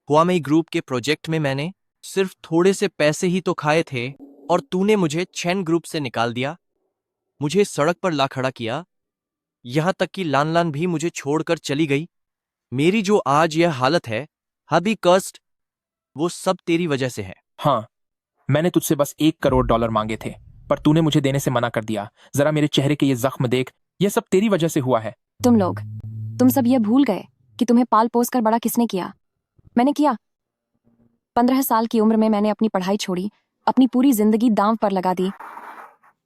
हुआमेई ग्रुप के प्रोजेक्ट में मैंने सिर्फ थोड़े से पैसे ही तो खाए थे और तूने मुझे चेन ग्रुप से निकाल दिया, मुझे सड़क पर ला खड़ा किया, यहां तक कि लान लान भी मुझे छोड़कर चली गई। मेरी जो आज यह हालत है, हबी कस्ट, वो सब तेरी वजह से है। हाँ, मैंने तुझसे बस $1 करोड़ मांगे थे, पर तूने मुझे देने से मना कर दिया। जरा मेरे चेहरे के ये जख्म देख, ये सब तेरी वजह से हुआ है। तुम सब ये भूल गए कि तुम्हें पाल पोस कर बड़ा किसने किया? मैंने किया। 15 साल की उम्र में मैंने अपनी पढ़ाई छोड़ी, अपनी पूरी जिंदगी दांव पर लगा दी,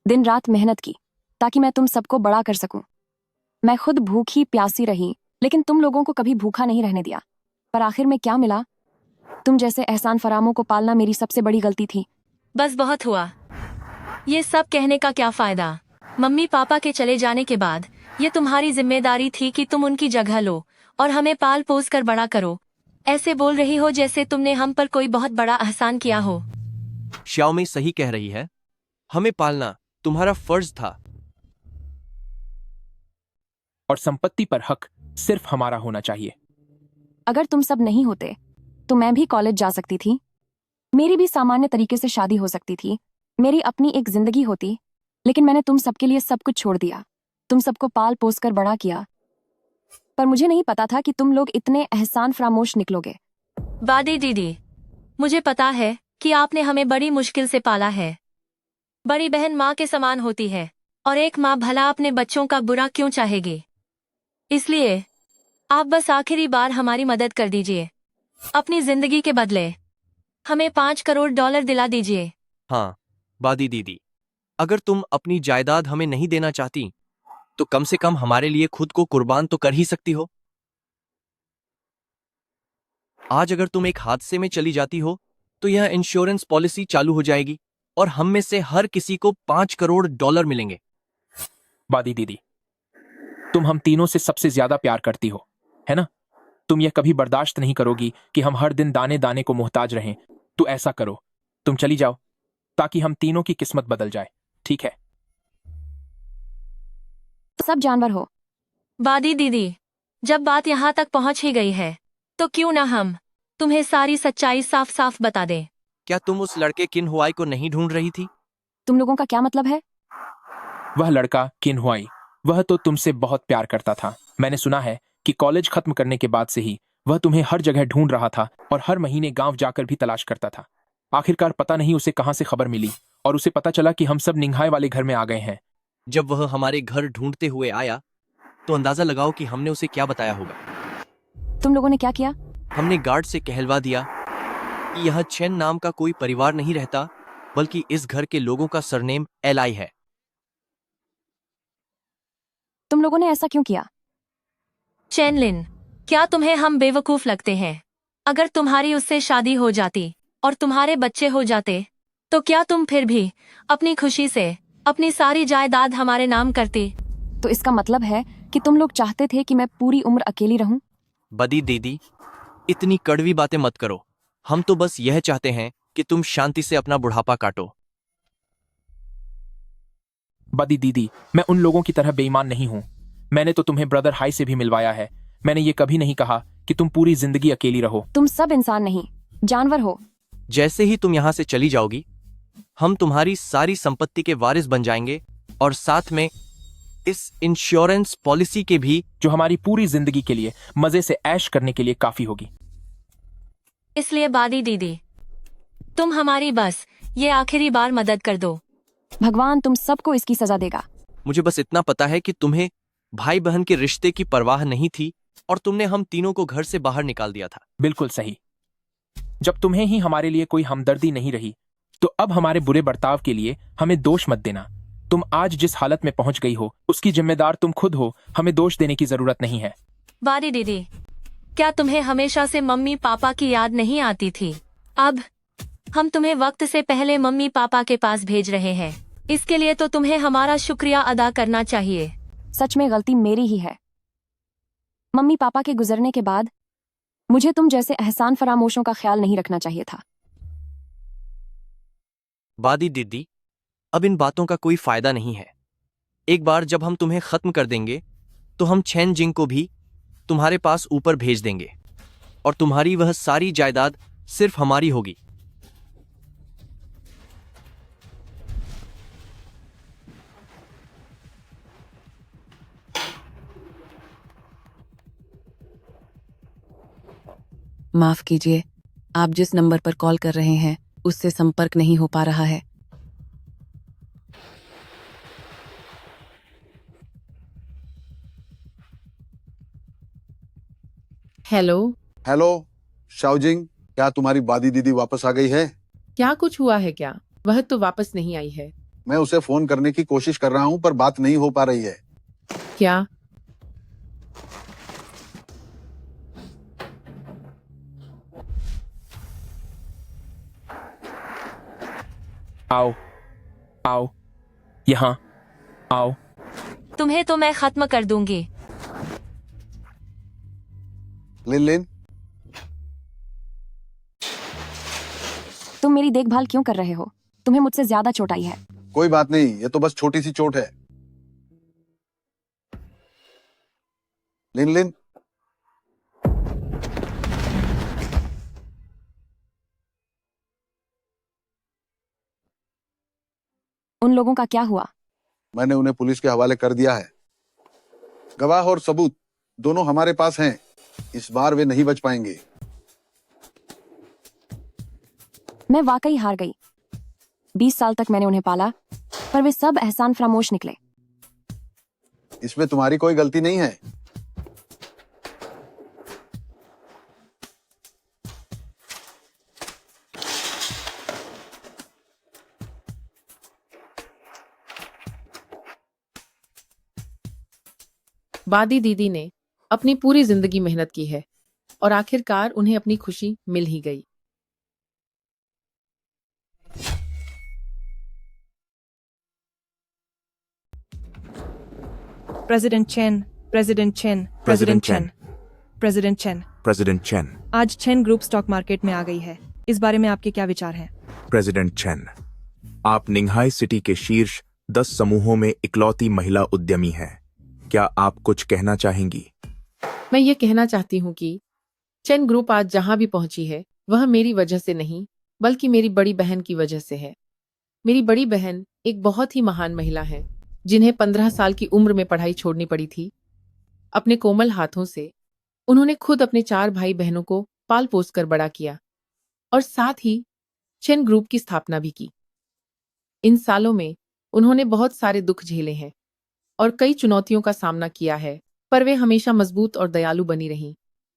दिन रात मेहनत की ताकि मैं तुम सबको बड़ा कर सकूं। मैं खुद भूखी प्यासी रही, लेकिन तुम लोगों को कभी भूखा नहीं रहने दिया। पर आखिर में क्या मिला? तुम जैसे एहसान फरामों को पालना मेरी सबसे बड़ी गलती थी। बस बहुत हुआ। ये सब कहने का क्या फायदा? मम्मी पापा के चले जाने के बाद ये तुम्हारी जिम्मेदारी थी कि तुम उनकी जगह लो और हमें पाल पोस कर बड़ा करो। ऐसे बोल रही हो जैसे तुमने हम पर कोई बहुत बड़ा एहसान किया हो। श्याओमी सही कह रही है, हमें पालना तुम्हारा फर्ज था। और संपत्ति पर हक सिर्फ हमारा होना चाहिए। अगर तुम सब नहीं होते तो मैं भी कॉलेज जा सकती थी, मेरी भी सामान्य तरीके से शादी हो सकती थी, मेरी अपनी एक जिंदगी होती, लेकिन मैंने तुम सबके लिए सब कुछ छोड़ दिया, तुम सबको पाल पोस कर बड़ा किया। पर मुझे नहीं पता था कि तुम लोग इतने एहसान फरामोश निकलोगे। बादी दीदी, मुझे पता है कि आपने हमें बड़ी मुश्किल से पाला है। बड़ी बहन माँ के समान होती है, और एक माँ भला अपने बच्चों का बुरा क्यों चाहेगी? इसलिए आप बस आखिरी बार हमारी मदद कर दीजिए। अपनी जिंदगी के बदले हमें $5 करोड़ दिला दीजिए। हाँ बादी दीदी, अगर तुम अपनी जायदाद हमें नहीं देना चाहती तो कम से कम हमारे लिए खुद को कुर्बान तो कर ही सकती हो। आज अगर तुम एक हादसे में चली जाती हो तो यह इंश्योरेंस पॉलिसी चालू हो जाएगी और हम में से हर किसी को $5 करोड़ मिलेंगे। बादी दीदी, तुम हम तीनों से सबसे ज्यादा प्यार करती हो, है ना? तुम यह कभी बर्दाश्त नहीं करोगी कि हम हर दिन दाने दाने को मोहताज रहें। तो ऐसा करो, तुम चली जाओ ताकि हम तीनों की किस्मत बदल जाए, ठीक है? सब जानवर हो। बादी दीदी, जब बात यहाँ तक पहुँच ही गई है तो क्यों ना हम तुम्हें सारी सच्चाई साफ साफ बता दें। क्या तुम उस लड़के किन हुआई को नहीं ढूंढ रही थी? तुम लोगों का क्या मतलब है? वह लड़का किन हुआई, वह तो तुमसे बहुत प्यार करता था। मैंने सुना है कि कॉलेज खत्म करने के बाद से ही वह तुम्हें हर जगह ढूंढ रहा था और हर महीने गांव जाकर भी तलाश करता था। आखिरकार पता नहीं उसे कहां से खबर मिली और उसे पता चला कि हम सब निंघाई वाले घर में आ गए हैं। जब वह हमारे घर ढूंढते हुए आया तो अंदाजा लगाओ कि हमने उसे क्या बताया होगा। तुम लोगों ने क्या किया? हमने गार्ड से कहलवा दिया कि यह चेन नाम का कोई परिवार नहीं रहता, बल्कि इस घर के लोगों का सरनेम एलाई है। तुम लोगों ने ऐसा क्यों किया? चेनलिन, क्या तुम्हें हम बेवकूफ लगते हैं? अगर तुम्हारी उससे शादी हो जाती और तुम्हारे बच्चे हो जाते तो क्या तुम फिर भी अपनी खुशी से अपनी सारी जायदाद हमारे नाम करती? तो इसका मतलब है कि तुम लोग चाहते थे कि मैं पूरी उम्र अकेली रहूं? बदी दीदी, इतनी कड़वी बातें मत करो। हम तो बस यह चाहते हैं कि तुम शांति से अपना बुढ़ापा काटो। बदी दीदी, मैं उन लोगों की तरह बेईमान नहीं हूं। मैंने तो तुम्हें ब्रदर हाई से भी मिलवाया है। मैंने ये कभी नहीं कहा कि तुम पूरी जिंदगी अकेली रहो। तुम सब इंसान नहीं, जानवर हो। जैसे ही तुम यहाँ से चली जाओगी, हम तुम्हारी सारी संपत्ति के वारिस बन जाएंगे और साथ में इस इंश्योरेंस पॉलिसी के भी, जो हमारी पूरी जिंदगी के लिए मजे से ऐश करने के लिए काफी होगी। इसलिए बादी दीदी, तुम हमारी बस ये आखिरी बार मदद कर दो। भगवान तुम सबको इसकी सजा देगा। मुझे बस इतना पता है कि तुम्हें भाई बहन के रिश्ते की परवाह नहीं थी और तुमने हम तीनों को घर से बाहर निकाल दिया था। बिल्कुल सही। जब तुम्हें ही हमारे लिए कोई हमदर्दी नहीं रही, तो अब हमारे बुरे बर्ताव के लिए हमें दोष मत देना। तुम आज जिस हालत में पहुंच गई हो, उसकी जिम्मेदार तुम खुद हो। हमें दोष देने की जरूरत नहीं है। बादी दीदी, क्या तुम्हें हमेशा से मम्मी पापा की याद नहीं आती थी? अब हम तुम्हें वक्त से पहले मम्मी पापा के पास भेज रहे हैं। इसके लिए तो तुम्हें हमारा शुक्रिया अदा करना चाहिए। सच में गलती मेरी ही है। मम्मी पापा के गुजरने के बाद मुझे तुम जैसे एहसान फरामोशों का ख्याल नहीं रखना चाहिए था। बादी दीदी, अब इन बातों का कोई फायदा नहीं है। एक बार जब हम तुम्हें खत्म कर देंगे तो हम छेन जिंग को भी तुम्हारे पास ऊपर भेज देंगे और तुम्हारी वह सारी जायदाद सिर्फ हमारी होगी। माफ कीजिए, आप जिस नंबर पर कॉल कर रहे हैं उससे संपर्क नहीं हो पा रहा है। हेलो। हेलो शाओजिंग, क्या तुम्हारी बादी दीदी वापस आ गई है? क्या कुछ हुआ है क्या? वह तो वापस नहीं आई है। मैं उसे फोन करने की कोशिश कर रहा हूँ पर बात नहीं हो पा रही है। क्या? आओ आओ, यहाँ आओ। तुम्हें तो मैं खत्म कर दूंगी। लिन लिन, तुम मेरी देखभाल क्यों कर रहे हो? तुम्हें मुझसे ज्यादा चोट आई है। कोई बात नहीं, ये तो बस छोटी सी चोट है। लिन लिन, उन लोगों का क्या हुआ? मैंने उन्हें पुलिस के हवाले कर दिया है। गवाह और सबूत दोनों हमारे पास हैं। इस बार वे नहीं बच पाएंगे। मैं वाकई हार गई। 20 साल तक मैंने उन्हें पाला, पर वे सब एहसान फरामोश निकले। इसमें तुम्हारी कोई गलती नहीं है। बादी दीदी ने अपनी पूरी जिंदगी मेहनत की है और आखिरकार उन्हें अपनी खुशी मिल ही गई। President chain, president chain, president chain, president chain, president chain. आज चेन ग्रुप स्टॉक मार्केट में आ गई है। इस बारे में आपके क्या विचार हैं? प्रेसिडेंट चेन, आप निंघाई सिटी के शीर्ष 10 समूहों में इकलौती महिला उद्यमी हैं। क्या आप कुछ कहना चाहेंगी? मैं ये कहना चाहती हूँ कि चेन ग्रुप आज जहां भी पहुंची है वह मेरी वजह से नहीं, बल्कि मेरी बड़ी बहन की वजह से है। मेरी बड़ी बहन एक बहुत ही महान महिला है जिन्हें 15 साल की उम्र में पढ़ाई छोड़नी पड़ी थी। अपने कोमल हाथों से उन्होंने खुद अपने 4 भाई बहनों को पाल पोस कर बड़ा किया और साथ ही चेन ग्रुप की स्थापना भी की। इन सालों में उन्होंने बहुत सारे दुख झेले हैं और कई चुनौतियों का सामना किया है, पर वे हमेशा मजबूत और दयालु बनी रहीं।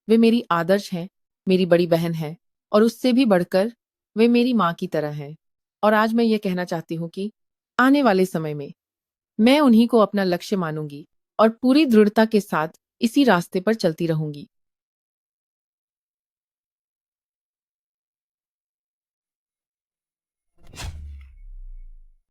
वे मेरी आदर्श हैं, मेरी बड़ी बहन है और उससे भी बढ़कर वे मेरी माँ की तरह हैं। और आज मैं ये कहना चाहती हूँ कि आने वाले समय में मैं उन्हीं को अपना लक्ष्य मानूंगी और पूरी दृढ़ता के साथ इसी रास्ते पर चलती रहूंगी।